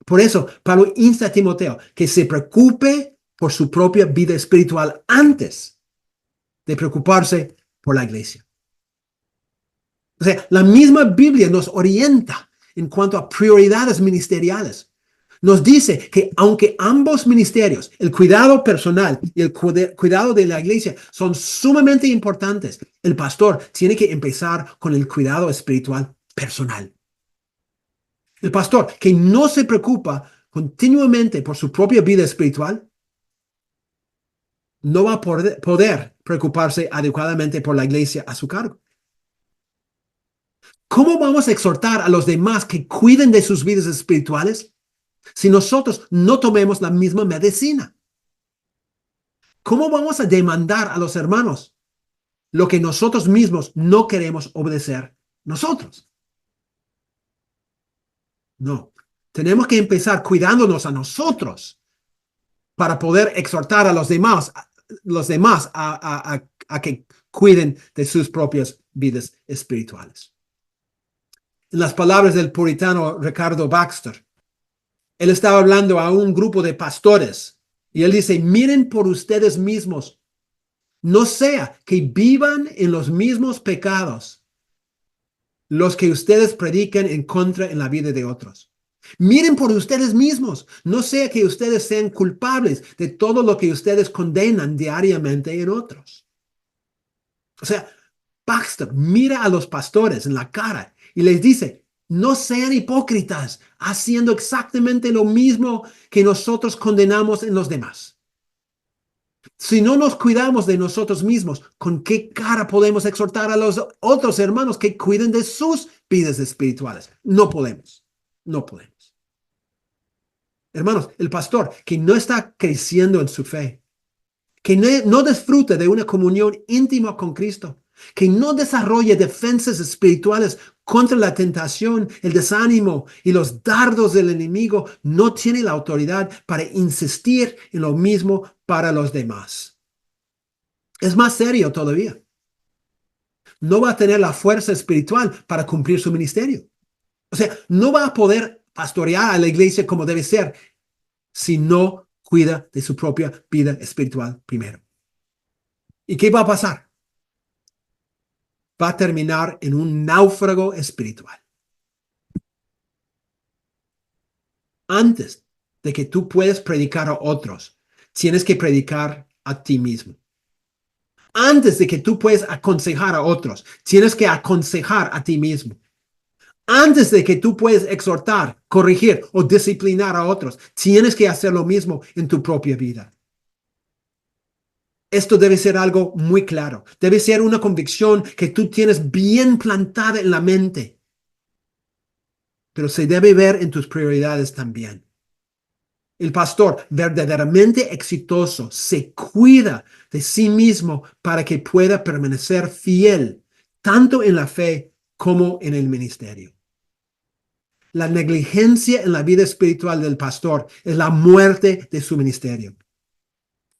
Por eso, Pablo insta a Timoteo que se preocupe por su propia vida espiritual antes de preocuparse por la iglesia. O sea, la misma Biblia nos orienta en cuanto a prioridades ministeriales. Nos dice que aunque ambos ministerios, el cuidado personal y el cuidado de la iglesia, son sumamente importantes, el pastor tiene que empezar con el cuidado espiritual personal. El pastor que no se preocupa continuamente por su propia vida espiritual, no va a poder preocuparse adecuadamente por la iglesia a su cargo. ¿Cómo vamos a exhortar a los demás que cuiden de sus vidas espirituales si nosotros no tomemos la misma medicina? ¿Cómo vamos a demandar a los hermanos lo que nosotros mismos no queremos obedecer nosotros? No, tenemos que empezar cuidándonos a nosotros para poder exhortar a los demás a que cuiden de sus propias vidas espirituales. En las palabras del puritano Ricardo Baxter, él estaba hablando a un grupo de pastores y él dice, miren por ustedes mismos, no sea que vivan en los mismos pecados los que ustedes predican en contra en la vida de otros. Miren por ustedes mismos. No sea que ustedes sean culpables de todo lo que ustedes condenan diariamente en otros. O sea, Baxter mira a los pastores en la cara y les dice, no sean hipócritas, haciendo exactamente lo mismo que nosotros condenamos en los demás. Si no nos cuidamos de nosotros mismos, ¿con qué cara podemos exhortar a los otros hermanos que cuiden de sus vidas espirituales? No podemos, no podemos. Hermanos, el pastor que no está creciendo en su fe, que no disfruta de una comunión íntima con Cristo, que no desarrolle defensas espirituales contra la tentación, el desánimo y los dardos del enemigo, no tiene la autoridad para insistir en lo mismo para los demás. Es más serio todavía. No va a tener la fuerza espiritual para cumplir su ministerio. O sea, no va a poder pastorear a la iglesia como debe ser si no cuida de su propia vida espiritual primero. ¿Y qué va a pasar? Va a terminar en un náufrago espiritual. Antes de que tú puedas predicar a otros, tienes que predicar a ti mismo. Antes de que tú puedas aconsejar a otros, tienes que aconsejar a ti mismo. Antes de que tú puedas exhortar, corregir o disciplinar a otros, tienes que hacer lo mismo en tu propia vida. Esto debe ser algo muy claro. Debe ser una convicción que tú tienes bien plantada en la mente. Pero se debe ver en tus prioridades también. El pastor verdaderamente exitoso se cuida de sí mismo para que pueda permanecer fiel, tanto en la fe como en el ministerio. La negligencia en la vida espiritual del pastor es la muerte de su ministerio.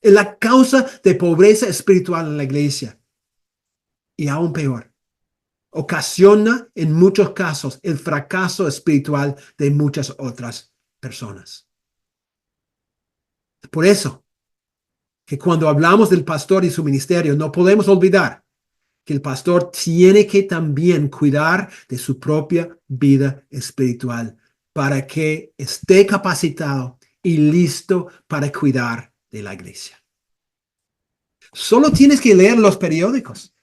Es la causa de pobreza espiritual en la iglesia. Y aún peor, ocasiona en muchos casos el fracaso espiritual de muchas otras personas. Por eso, que cuando hablamos del pastor y su ministerio, no podemos olvidar que el pastor tiene que también cuidar de su propia vida espiritual para que esté capacitado y listo para cuidar de la iglesia. Solo tienes que leer los periódicos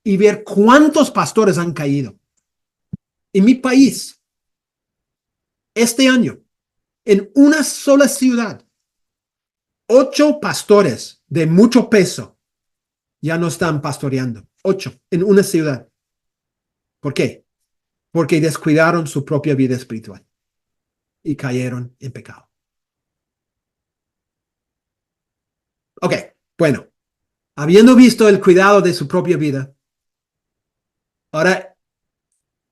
y ver cuántos pastores han caído. En mi país, este año, en una sola ciudad, 8 pastores de mucho peso ya no están pastoreando. 8 en una ciudad. ¿Por qué? Porque descuidaron su propia vida espiritual y cayeron en pecado. Ok, bueno, habiendo visto el cuidado de su propia vida, ahora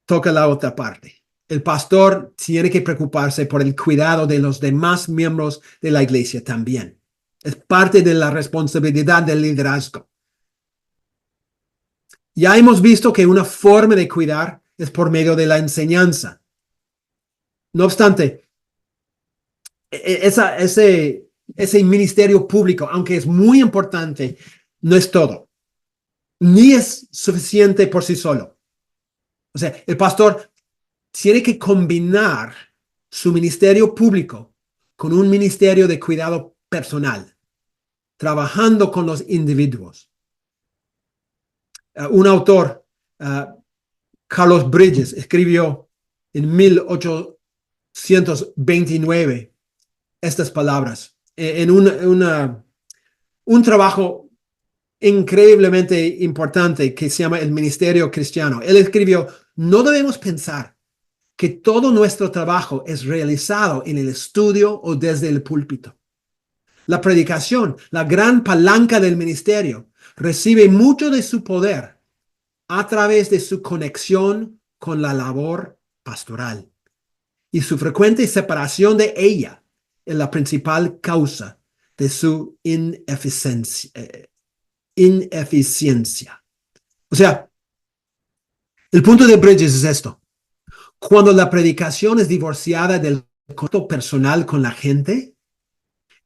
toca la otra parte. El pastor tiene que preocuparse por el cuidado de los demás miembros de la iglesia también. Es parte de la responsabilidad del liderazgo. Ya hemos visto que una forma de cuidar es por medio de la enseñanza. No obstante, ese ministerio público, aunque es muy importante, no es todo, ni es suficiente por sí solo. O sea, el pastor tiene que combinar su ministerio público con un ministerio de cuidado personal, trabajando con los individuos. Un autor, Carlos Bridges, escribió en 1829 estas palabras en un trabajo increíblemente importante que se llama el ministerio cristiano. Él escribió: no debemos pensar que todo nuestro trabajo es realizado en el estudio o desde el púlpito. La predicación, la gran palanca del ministerio, recibe mucho de su poder a través de su conexión con la labor pastoral, y su frecuente separación de ella es la principal causa de su ineficiencia. O sea, el punto de Bridges es esto: cuando la predicación es divorciada del contacto personal con la gente,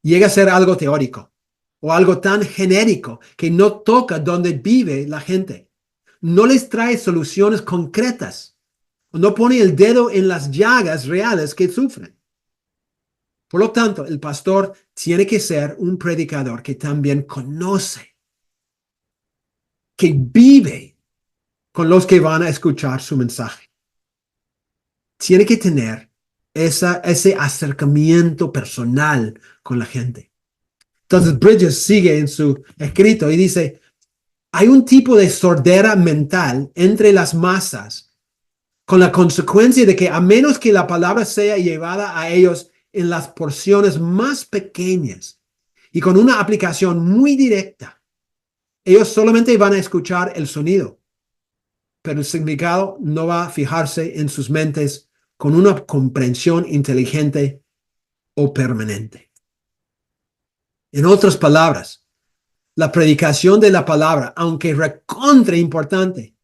llega a ser algo teórico o algo tan genérico que no toca donde vive la gente. No les trae soluciones concretas no pone el dedo en las llagas reales que sufren. Por lo tanto, el pastor tiene que ser un predicador que también conoce, que vive con los que van a escuchar su mensaje. Tiene que tener ese acercamiento personal con la gente. Entonces, Bridges sigue en su escrito y dice, hay un tipo de sordera mental entre las masas, con la consecuencia de que a menos que la palabra sea llevada a ellos en las porciones más pequeñas y con una aplicación muy directa, ellos solamente van a escuchar el sonido, pero el significado no va a fijarse en sus mentes con una comprensión inteligente o permanente. En otras palabras, la predicación de la palabra, aunque recontra importante,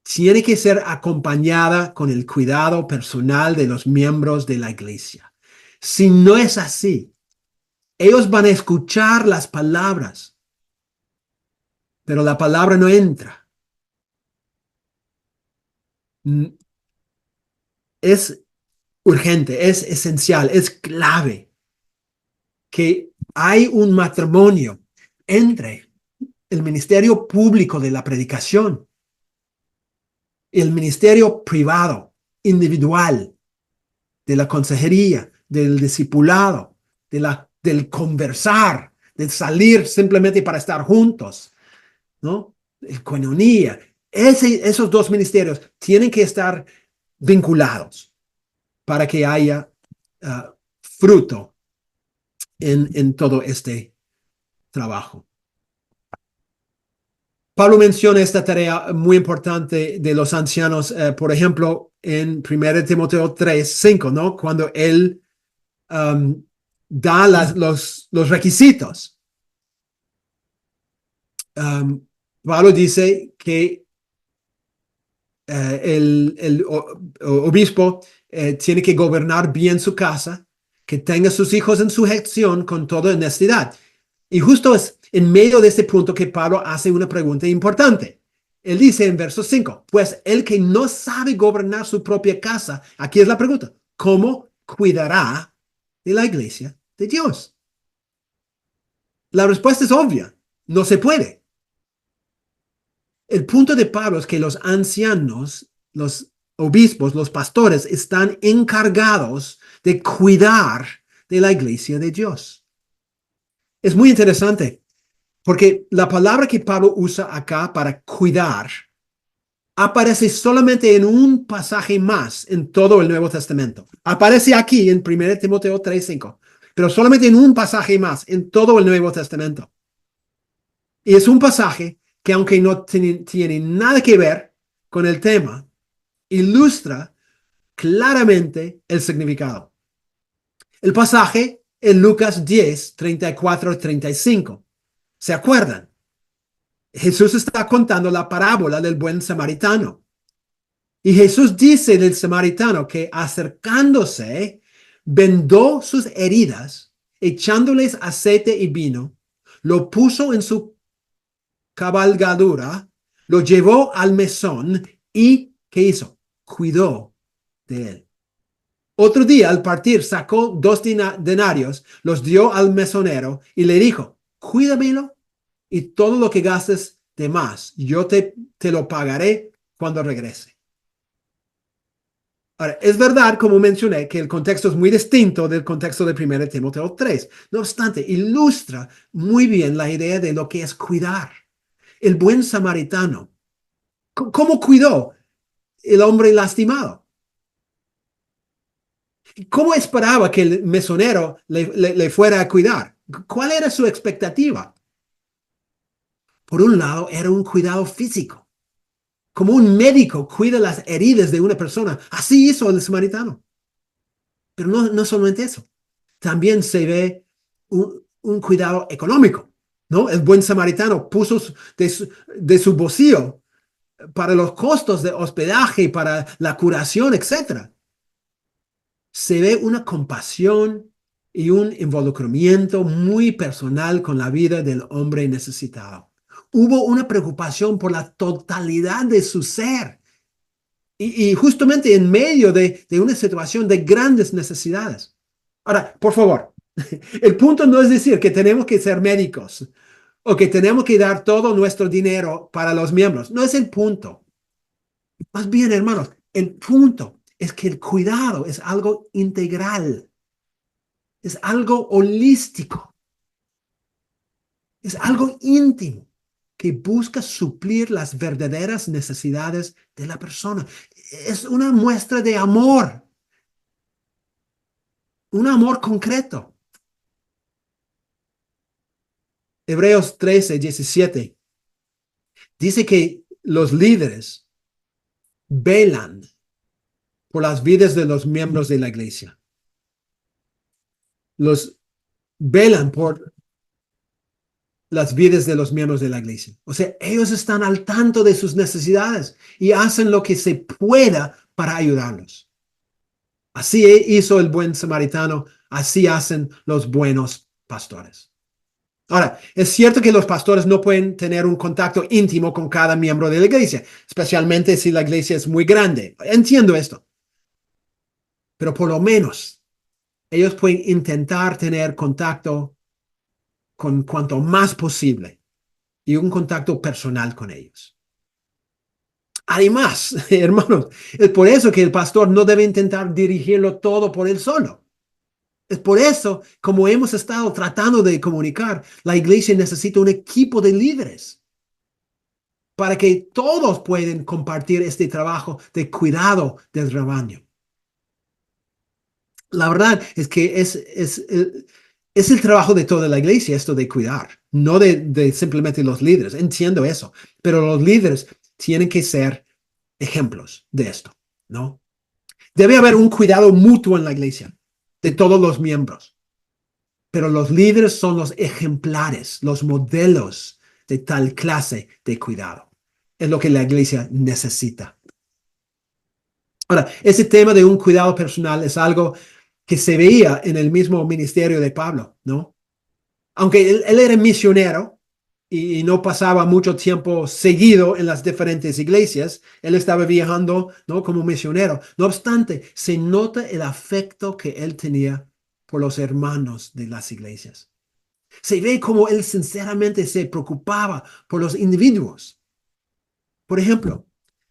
tiene que ser acompañada con el cuidado personal de los miembros de la iglesia. Si no es así, ellos van a escuchar las palabras, pero la palabra no entra. Es urgente, es esencial, es clave que hay un matrimonio entre el ministerio público de la predicación y el ministerio privado, individual, de la consejería, del discipulado, del conversar, del salir simplemente para estar juntos, ¿no? El coinonía. Esos dos ministerios tienen que estar vinculados para que haya fruto en todo este trabajo. Pablo menciona esta tarea muy importante de los ancianos, por ejemplo, en 1 Timoteo 3:5, ¿no? Cuando él da los requisitos. Pablo dice que el obispo tiene que gobernar bien su casa, que tenga sus hijos en sujeción con toda honestidad. Y justo es en medio de este punto que Pablo hace una pregunta importante. Él dice en verso 5, pues el que no sabe gobernar su propia casa, aquí es la pregunta, ¿cómo cuidará de la iglesia de Dios? La respuesta es obvia, no se puede. El punto de Pablo es que los ancianos, los obispos, los pastores están encargados de cuidar de la iglesia de Dios. Es muy interesante porque la palabra que Pablo usa acá para cuidar aparece solamente en un pasaje más en todo el Nuevo Testamento. Aparece aquí en 1 Timoteo 3:5, pero solamente en un pasaje más en todo el Nuevo Testamento. Y es un pasaje que, aunque no tiene nada que ver con el tema, ilustra claramente el significado. El pasaje en Lucas 10:34-35. ¿Se acuerdan? Jesús está contando la parábola del buen samaritano. Y Jesús dice del samaritano que acercándose, vendó sus heridas, echándoles aceite y vino, lo puso en su cabalgadura, lo llevó al mesón y, ¿qué hizo? Cuidó de él. Otro día, al partir, sacó 2 denarios, los dio al mesonero y le dijo, cuídamelo y todo lo que gastes de más, yo te lo pagaré cuando regrese. Ahora, es verdad, como mencioné, que el contexto es muy distinto del contexto de 1 Timoteo 3. No obstante, ilustra muy bien la idea de lo que es cuidar. El buen samaritano, ¿cómo cuidó el hombre lastimado? ¿Cómo esperaba que el mesonero le fuera a cuidar? ¿Cuál era su expectativa? Por un lado, era un cuidado físico. Como un médico cuida las heridas de una persona, así hizo el samaritano. Pero no solamente eso. También se ve un cuidado económico, ¿no? El buen samaritano puso de su bolsillo para los costos de hospedaje, para la curación, etc. Se ve una compasión y un involucramiento muy personal con la vida del hombre necesitado. Hubo una preocupación por la totalidad de su ser. y justamente en medio de una situación de grandes necesidades. Ahora, por favor, el punto no es decir que tenemos que ser médicos o que tenemos que dar todo nuestro dinero para los miembros. No es el punto. Más bien, hermanos, el punto es que el cuidado es algo integral, es algo holístico, es algo íntimo que busca suplir las verdaderas necesidades de la persona. Es una muestra de amor, un amor concreto. Hebreos 13:17 dice que los líderes velan por las vidas de los miembros de la iglesia. Los velan por las vidas de los miembros de la iglesia. O sea, ellos están al tanto de sus necesidades y hacen lo que se pueda para ayudarlos. Así hizo el buen samaritano, así hacen los buenos pastores. Ahora, es cierto que los pastores no pueden tener un contacto íntimo con cada miembro de la iglesia, especialmente si la iglesia es muy grande. Entiendo esto. Pero por lo menos ellos pueden intentar tener contacto con cuanto más posible y un contacto personal con ellos. Además, hermanos, es por eso que el pastor no debe intentar dirigirlo todo por él solo. Es por eso, como hemos estado tratando de comunicar, la iglesia necesita un equipo de líderes para que todos puedan compartir este trabajo de cuidado del rebaño. La verdad es que es el trabajo de toda la iglesia esto de cuidar, no de simplemente los líderes. Entiendo eso, pero los líderes tienen que ser ejemplos de esto, ¿no? Debe haber un cuidado mutuo en la iglesia de todos los miembros, pero los líderes son los ejemplares, los modelos de tal clase de cuidado. Es lo que la iglesia necesita. Ahora, ese tema de un cuidado personal es algo que se veía en el mismo ministerio de Pablo, ¿no? Aunque él era misionero y no pasaba mucho tiempo seguido en las diferentes iglesias, él estaba viajando, ¿no? Como misionero. No obstante, se nota el afecto que él tenía por los hermanos de las iglesias. Se ve como él sinceramente se preocupaba por los individuos. Por ejemplo,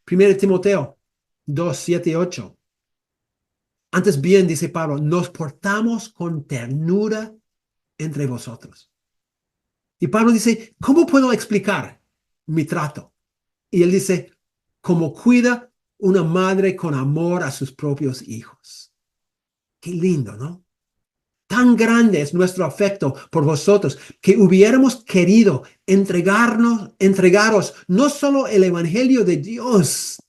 1 Timoteo 2:7-8. Antes bien, dice Pablo, nos portamos con ternura entre vosotros. Y Pablo dice, ¿cómo puedo explicar mi trato? Y él dice, como cuida una madre con amor a sus propios hijos. Qué lindo, ¿no? Tan grande es nuestro afecto por vosotros que hubiéramos querido entregaros no solo el evangelio de Dios,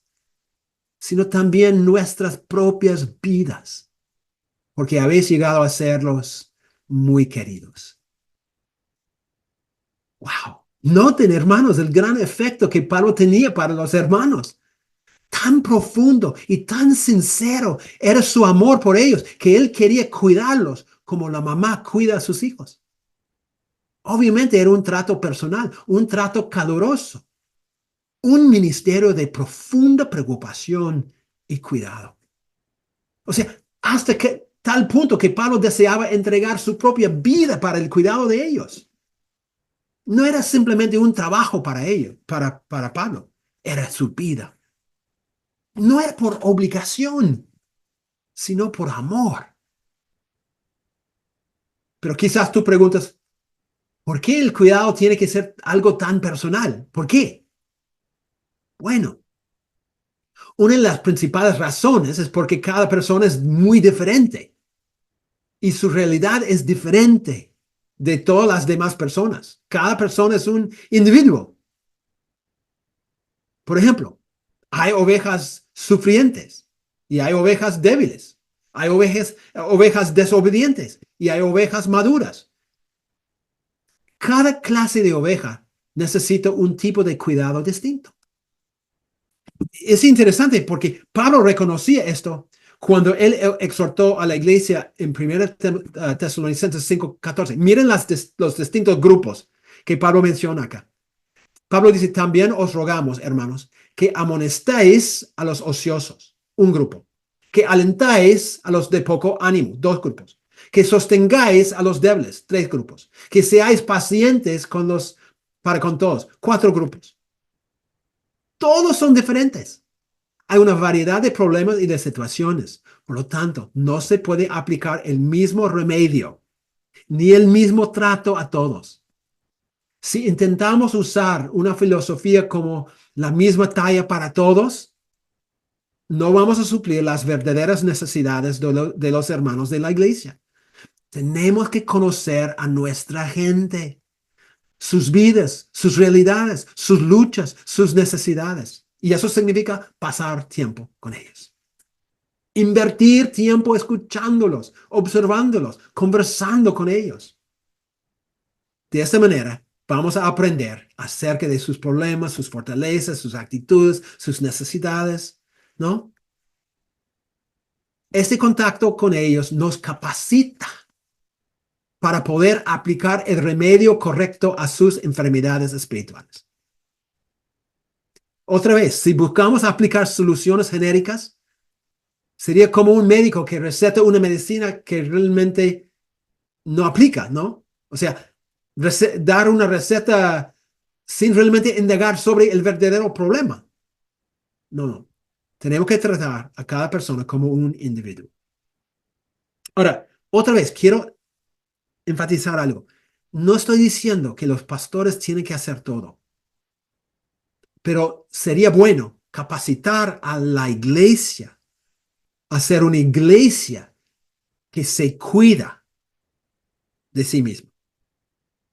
sino también nuestras propias vidas, porque habéis llegado a serlos muy queridos. Wow. Noten, hermanos, el gran efecto que Pablo tenía para los hermanos. Tan profundo y tan sincero era su amor por ellos que él quería cuidarlos como la mamá cuida a sus hijos. Obviamente era un trato personal, un trato caluroso, un ministerio de profunda preocupación y cuidado. O sea, hasta que tal punto que Pablo deseaba entregar su propia vida para el cuidado de ellos. No era simplemente un trabajo para ellos, para Pablo, era su vida. No era por obligación, sino por amor. Pero quizás tú preguntas, ¿por qué el cuidado tiene que ser algo tan personal? ¿Por qué? Bueno, una de las principales razones es porque cada persona es muy diferente y su realidad es diferente de todas las demás personas. Cada persona es un individuo. Por ejemplo, hay ovejas sufrientes y hay ovejas débiles. Hay ovejas desobedientes y hay ovejas maduras. Cada clase de oveja necesita un tipo de cuidado distinto. Es interesante porque Pablo reconocía esto cuando él exhortó a la iglesia en 1 Tesalonicenses 5:14. Miren los distintos grupos que Pablo menciona acá. Pablo dice, también os rogamos, hermanos, que amonestéis a los ociosos, un grupo, que alentáis a los de poco ánimo, dos grupos, que sostengáis a los débiles, tres grupos, que seáis pacientes para con todos, cuatro grupos. Todos son diferentes. Hay una variedad de problemas y de situaciones. Por lo tanto, no se puede aplicar el mismo remedio ni el mismo trato a todos. Si intentamos usar una filosofía como la misma talla para todos, no vamos a suplir las verdaderas necesidades de los hermanos de la iglesia. Tenemos que conocer a nuestra gente, sus vidas, sus realidades, sus luchas, sus necesidades. Y eso significa pasar tiempo con ellos. Invertir tiempo escuchándolos, observándolos, conversando con ellos. De esta manera, vamos a aprender acerca de sus problemas, sus fortalezas, sus actitudes, sus necesidades, ¿no? Este contacto con ellos nos capacita para poder aplicar el remedio correcto a sus enfermedades espirituales. Otra vez, si buscamos aplicar soluciones genéricas, sería como un médico que receta una medicina que realmente no aplica, ¿no? O sea, dar una receta sin realmente indagar sobre el verdadero problema. No. Tenemos que tratar a cada persona como un individuo. Ahora, otra vez, quiero enfatizar algo. No estoy diciendo que los pastores tienen que hacer todo, pero sería bueno capacitar a la iglesia a ser una iglesia que se cuida de sí misma,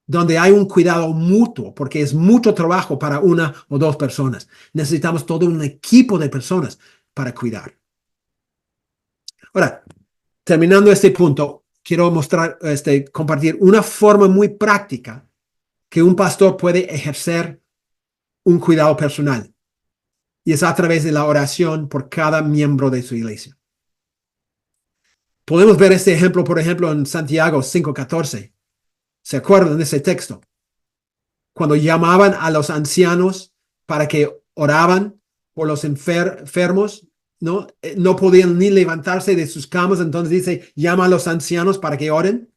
donde hay un cuidado mutuo, porque es mucho trabajo para una o dos personas. Necesitamos todo un equipo de personas para cuidar. Ahora, terminando este punto, quiero compartir una forma muy práctica que un pastor puede ejercer un cuidado personal. Y es a través de la oración por cada miembro de su iglesia. Podemos ver este ejemplo, por ejemplo, en Santiago 5:14. ¿Se acuerdan de ese texto? Cuando llamaban a los ancianos para que oraban por los enfermos, ¿no? No podían ni levantarse de sus camas, entonces dice, llama a los ancianos para que oren.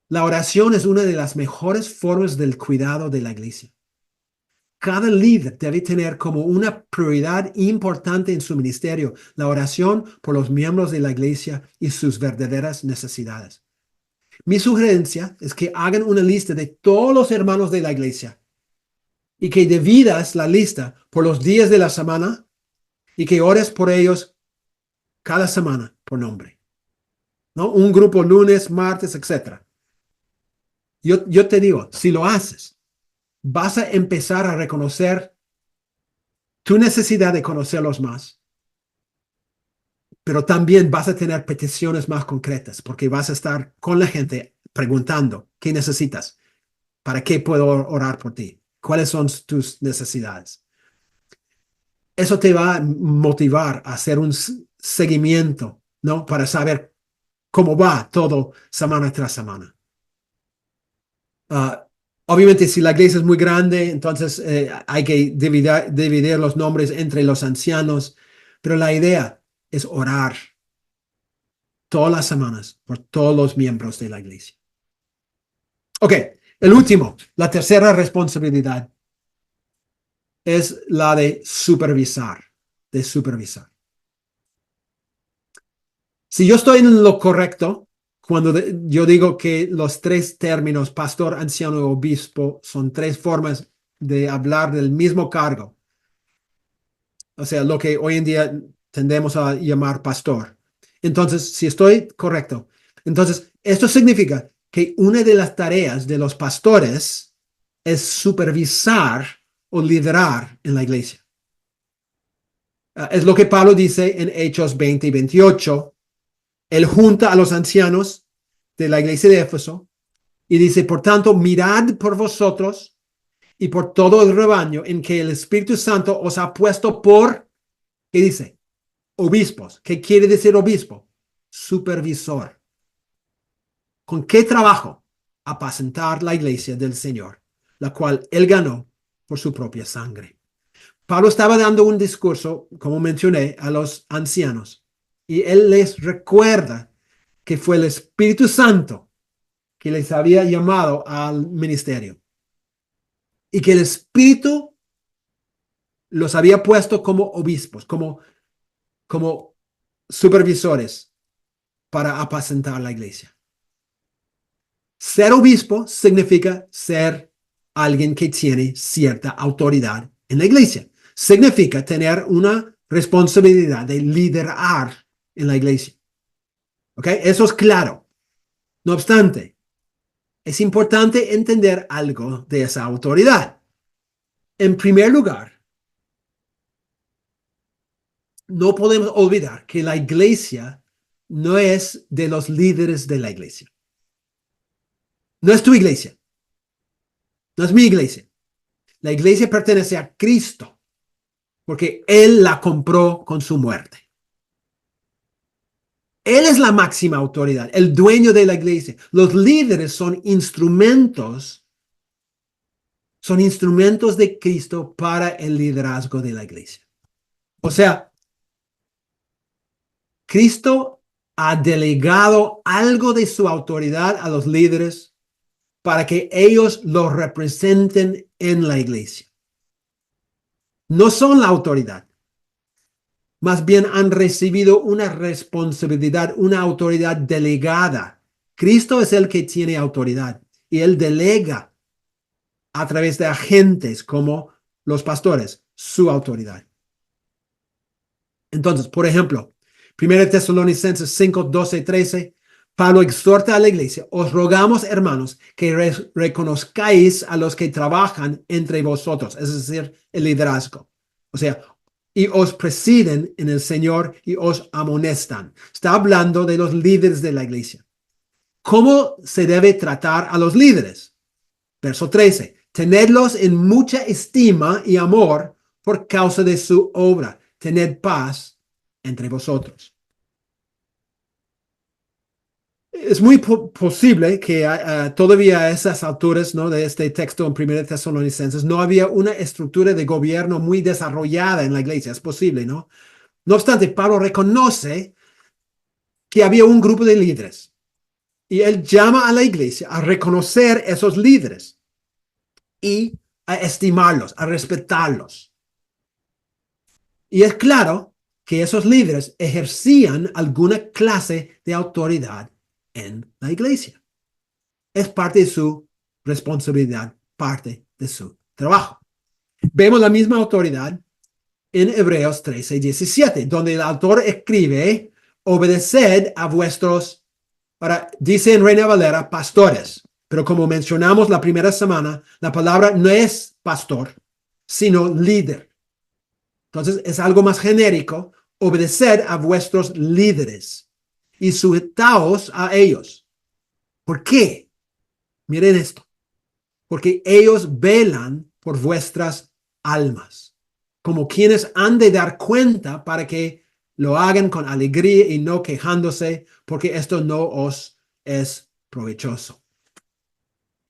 La oración es una de las mejores formas del cuidado de la iglesia. Cada líder debe tener como una prioridad importante en su ministerio la oración por los miembros de la iglesia y sus verdaderas necesidades. Mi sugerencia es que hagan una lista de todos los hermanos de la iglesia y que dividas la lista por los días de la semana y que ores por ellos cada semana por nombre, ¿no? Un grupo lunes, martes, etc. Yo te digo, si lo haces, vas a empezar a reconocer tu necesidad de conocerlos más, pero también vas a tener peticiones más concretas porque vas a estar con la gente preguntando, ¿qué necesitas? ¿Para qué puedo orar por ti? ¿Cuáles son tus necesidades? Eso te va a motivar a hacer un seguimiento, ¿no? Para saber cómo va todo semana tras semana. Obviamente, si la iglesia es muy grande, entonces hay que dividir los nombres entre los ancianos, pero la idea es orar todas las semanas por todos los miembros de la iglesia. Ok, el último, la tercera responsabilidad es la de supervisar. Si yo estoy en lo correcto, cuando yo digo que los tres términos, pastor, anciano y obispo, son tres formas de hablar del mismo cargo, o sea, lo que hoy en día tendemos a llamar pastor. Entonces, si estoy correcto, entonces esto significa que una de las tareas de los pastores es supervisar o liderar en la iglesia. Es lo que Pablo dice en Hechos 20 y 28. Él junta a los ancianos de la iglesia de Éfeso y dice, por tanto, mirad por vosotros y por todo el rebaño en que el Espíritu Santo os ha puesto por, ¿qué dice? Obispos. ¿Qué quiere decir obispo? Supervisor. ¿Con qué trabajo? Apacentar la iglesia del Señor, la cual él ganó por su propia sangre. Pablo estaba dando un discurso, como mencioné, a los ancianos. Y él les recuerda que fue el Espíritu Santo que les había llamado al ministerio. Y que el Espíritu los había puesto como obispos, como supervisores para apacentar la iglesia. Ser obispo significa ser alguien que tiene cierta autoridad en la iglesia. Significa tener una responsabilidad de liderar en la iglesia. ¿Ok? Eso es claro. No obstante, es importante entender algo de esa autoridad. En primer lugar, no podemos olvidar que la iglesia no es de los líderes de la iglesia. No es tu iglesia. No es mi iglesia. La iglesia pertenece a Cristo porque Él la compró con su muerte. Él es la máxima autoridad, el dueño de la iglesia. Los líderes son instrumentos de Cristo para el liderazgo de la iglesia. O sea, Cristo ha delegado algo de su autoridad a los líderes para que ellos lo representen en la iglesia. No son la autoridad. Más bien han recibido una responsabilidad, una autoridad delegada. Cristo es el que tiene autoridad y Él delega a través de agentes como los pastores su autoridad. Entonces, por ejemplo, 1 Tesalonicenses 5, 12, 13, Pablo exhorta a la iglesia: os rogamos, hermanos, que reconozcáis a los que trabajan entre vosotros, es decir, el liderazgo. O sea, y os presiden en el Señor y os amonestan. Está hablando de los líderes de la iglesia. ¿Cómo se debe tratar a los líderes? Verso 13. Tenedlos en mucha estima y amor por causa de su obra. Tened paz entre vosotros. Es muy posible que todavía a esas alturas, ¿no?, de este texto en 1 Tesalonicenses no había una estructura de gobierno muy desarrollada en la iglesia. Es posible, ¿no? No obstante, Pablo reconoce que había un grupo de líderes y él llama a la iglesia a reconocer esos líderes y a estimarlos, a respetarlos. Y es claro que esos líderes ejercían alguna clase de autoridad en la iglesia. Es parte de su responsabilidad, parte de su trabajo. Vemos la misma autoridad en Hebreos 13, 17, donde el autor escribe: obedeced a vuestros, dice en Reina Valera, pastores. Pero como mencionamos la primera semana, la palabra no es pastor, sino líder. Entonces es algo más genérico: obedeced a vuestros líderes y sujetaos a ellos. ¿Por qué? Miren esto. Porque ellos velan por vuestras almas, como quienes han de dar cuenta, para que lo hagan con alegría y no quejándose, porque esto no os es provechoso.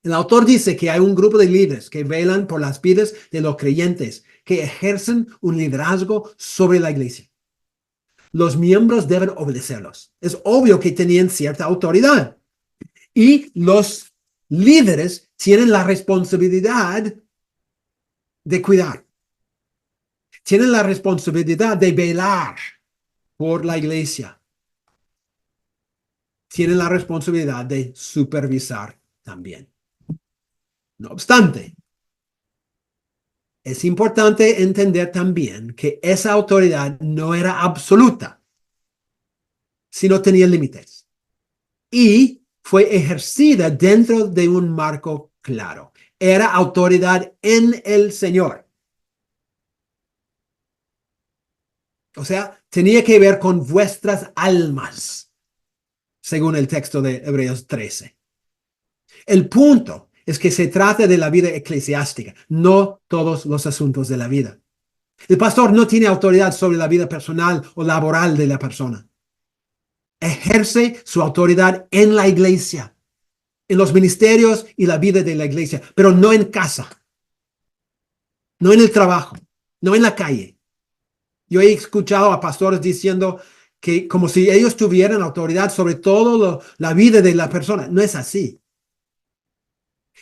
El autor dice que hay un grupo de líderes que velan por las vidas de los creyentes, que ejercen un liderazgo sobre la iglesia. Los miembros deben obedecerlos. Es obvio que tenían cierta autoridad. Y los líderes tienen la responsabilidad de cuidar. Tienen la responsabilidad de velar por la iglesia. Tienen la responsabilidad de supervisar también. No obstante, es importante entender también que esa autoridad no era absoluta, sino tenía límites. Y fue ejercida dentro de un marco claro. Era autoridad en el Señor. O sea, tenía que ver con vuestras almas, según el texto de Hebreos 13. El punto es que se trata de la vida eclesiástica, no todos los asuntos de la vida. El pastor no tiene autoridad sobre la vida personal o laboral de la persona. Ejerce su autoridad en la iglesia, en los ministerios y la vida de la iglesia, pero no en casa, no en el trabajo, no en la calle. Yo he escuchado a pastores diciendo que como si ellos tuvieran autoridad sobre todo la vida de la persona. No es así.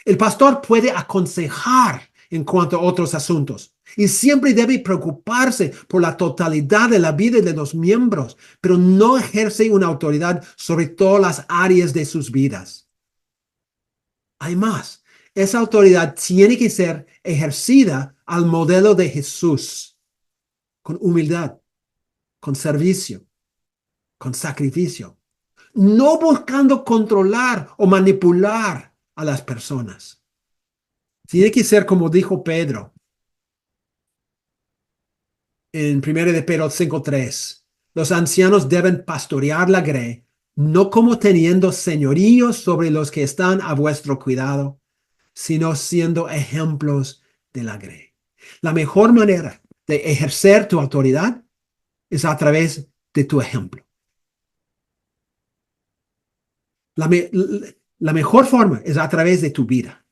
El pastor puede aconsejar en cuanto a otros asuntos y siempre debe preocuparse por la totalidad de la vida de los miembros, pero no ejerce una autoridad sobre todas las áreas de sus vidas. Hay más. Esa autoridad tiene que ser ejercida al modelo de Jesús, con humildad, con servicio, con sacrificio, no buscando controlar o manipular a las personas. Tiene que ser como dijo Pedro en 1 de Pedro 5:3. Los ancianos deben pastorear la grey, no como teniendo señorío sobre los que están a vuestro cuidado, sino siendo ejemplos de la grey. La mejor manera de ejercer tu autoridad es a través de tu ejemplo. La mejor forma es a través de tu vida,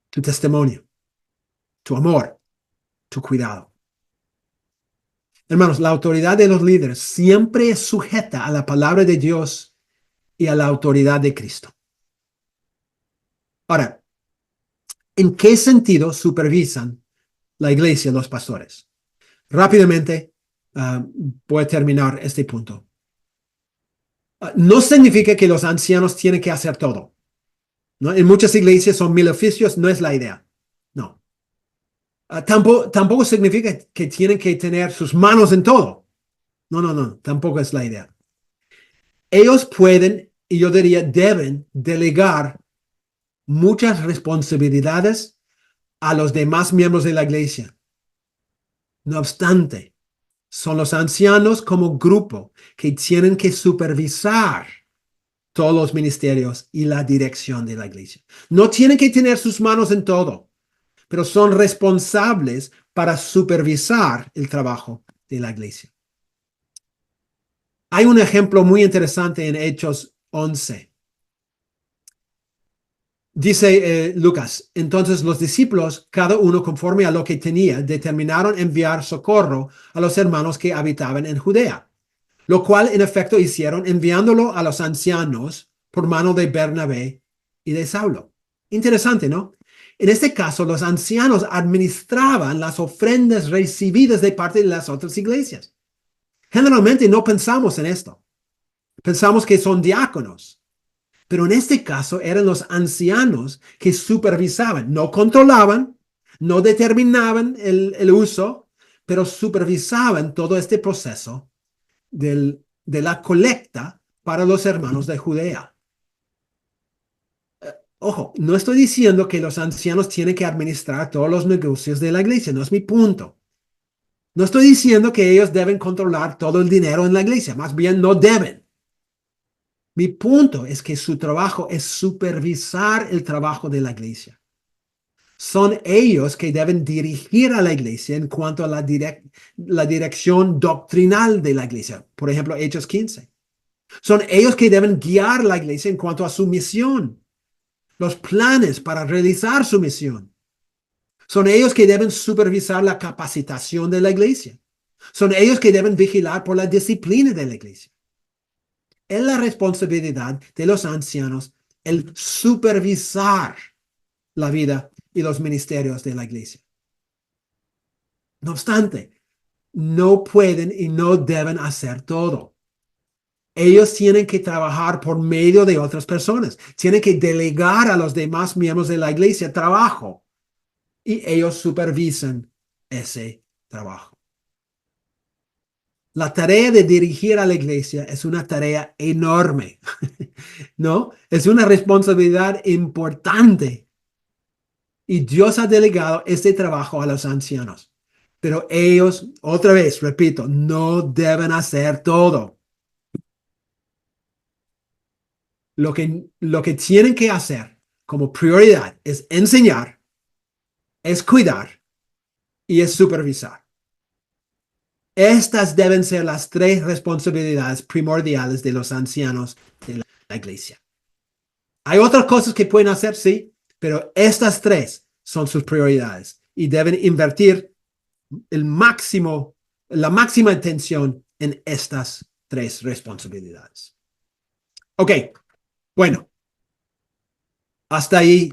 tu testimonio, tu amor, tu cuidado. Hermanos, la autoridad de los líderes siempre es sujeta a la palabra de Dios y a la autoridad de Cristo. Ahora, ¿en qué sentido supervisan la iglesia los pastores? Rápidamente, voy a terminar este punto. No significa que los ancianos tienen que hacer todo, ¿no? En muchas iglesias son 1000 oficios, no es la idea. No. Tampoco significa que tienen que tener sus manos en todo. No, tampoco es la idea. Ellos pueden, y yo diría deben, delegar muchas responsabilidades a los demás miembros de la iglesia. No obstante, son los ancianos como grupo que tienen que supervisar todos los ministerios y la dirección de la iglesia. No tienen que tener sus manos en todo, pero son responsables para supervisar el trabajo de la iglesia. Hay un ejemplo muy interesante en Hechos 11. Dice Lucas, entonces los discípulos, cada uno conforme a lo que tenía, determinaron enviar socorro a los hermanos que habitaban en Judea, lo cual en efecto hicieron enviándolo a los ancianos por mano de Bernabé y de Saulo. Interesante, ¿no? En este caso, los ancianos administraban las ofrendas recibidas de parte de las otras iglesias. Generalmente no pensamos en esto. Pensamos que son diáconos. Pero en este caso eran los ancianos que supervisaban, no controlaban, no determinaban el uso, pero supervisaban todo este proceso de la colecta para los hermanos de Judea. Ojo, no estoy diciendo que los ancianos tienen que administrar todos los negocios de la iglesia, no es mi punto. No estoy diciendo que ellos deben controlar todo el dinero en la iglesia, más bien no deben. Mi punto es que su trabajo es supervisar el trabajo de la iglesia. Son ellos que deben dirigir a la iglesia en cuanto a la dirección doctrinal de la iglesia. Por ejemplo, Hechos 15. Son ellos que deben guiar la iglesia en cuanto a su misión, los planes para realizar su misión. Son ellos que deben supervisar la capacitación de la iglesia. Son ellos que deben vigilar por la disciplina de la iglesia. Es la responsabilidad de los ancianos el supervisar la vida y los ministerios de la iglesia. No obstante, no pueden y no deben hacer todo. Ellos tienen que trabajar por medio de otras personas. Tienen que delegar a los demás miembros de la iglesia trabajo y ellos supervisan ese trabajo. La tarea de dirigir a la iglesia es una tarea enorme, ¿no? Es una responsabilidad importante. Y Dios ha delegado este trabajo a los ancianos. Pero ellos, otra vez, repito, no deben hacer todo. Lo que tienen que hacer como prioridad es enseñar, es cuidar y es supervisar. Estas deben ser las 3 responsabilidades primordiales de los ancianos de la iglesia. Hay otras cosas que pueden hacer, sí, pero estas 3 son sus prioridades y deben invertir la máxima atención en estas tres responsabilidades. Ok, bueno, hasta ahí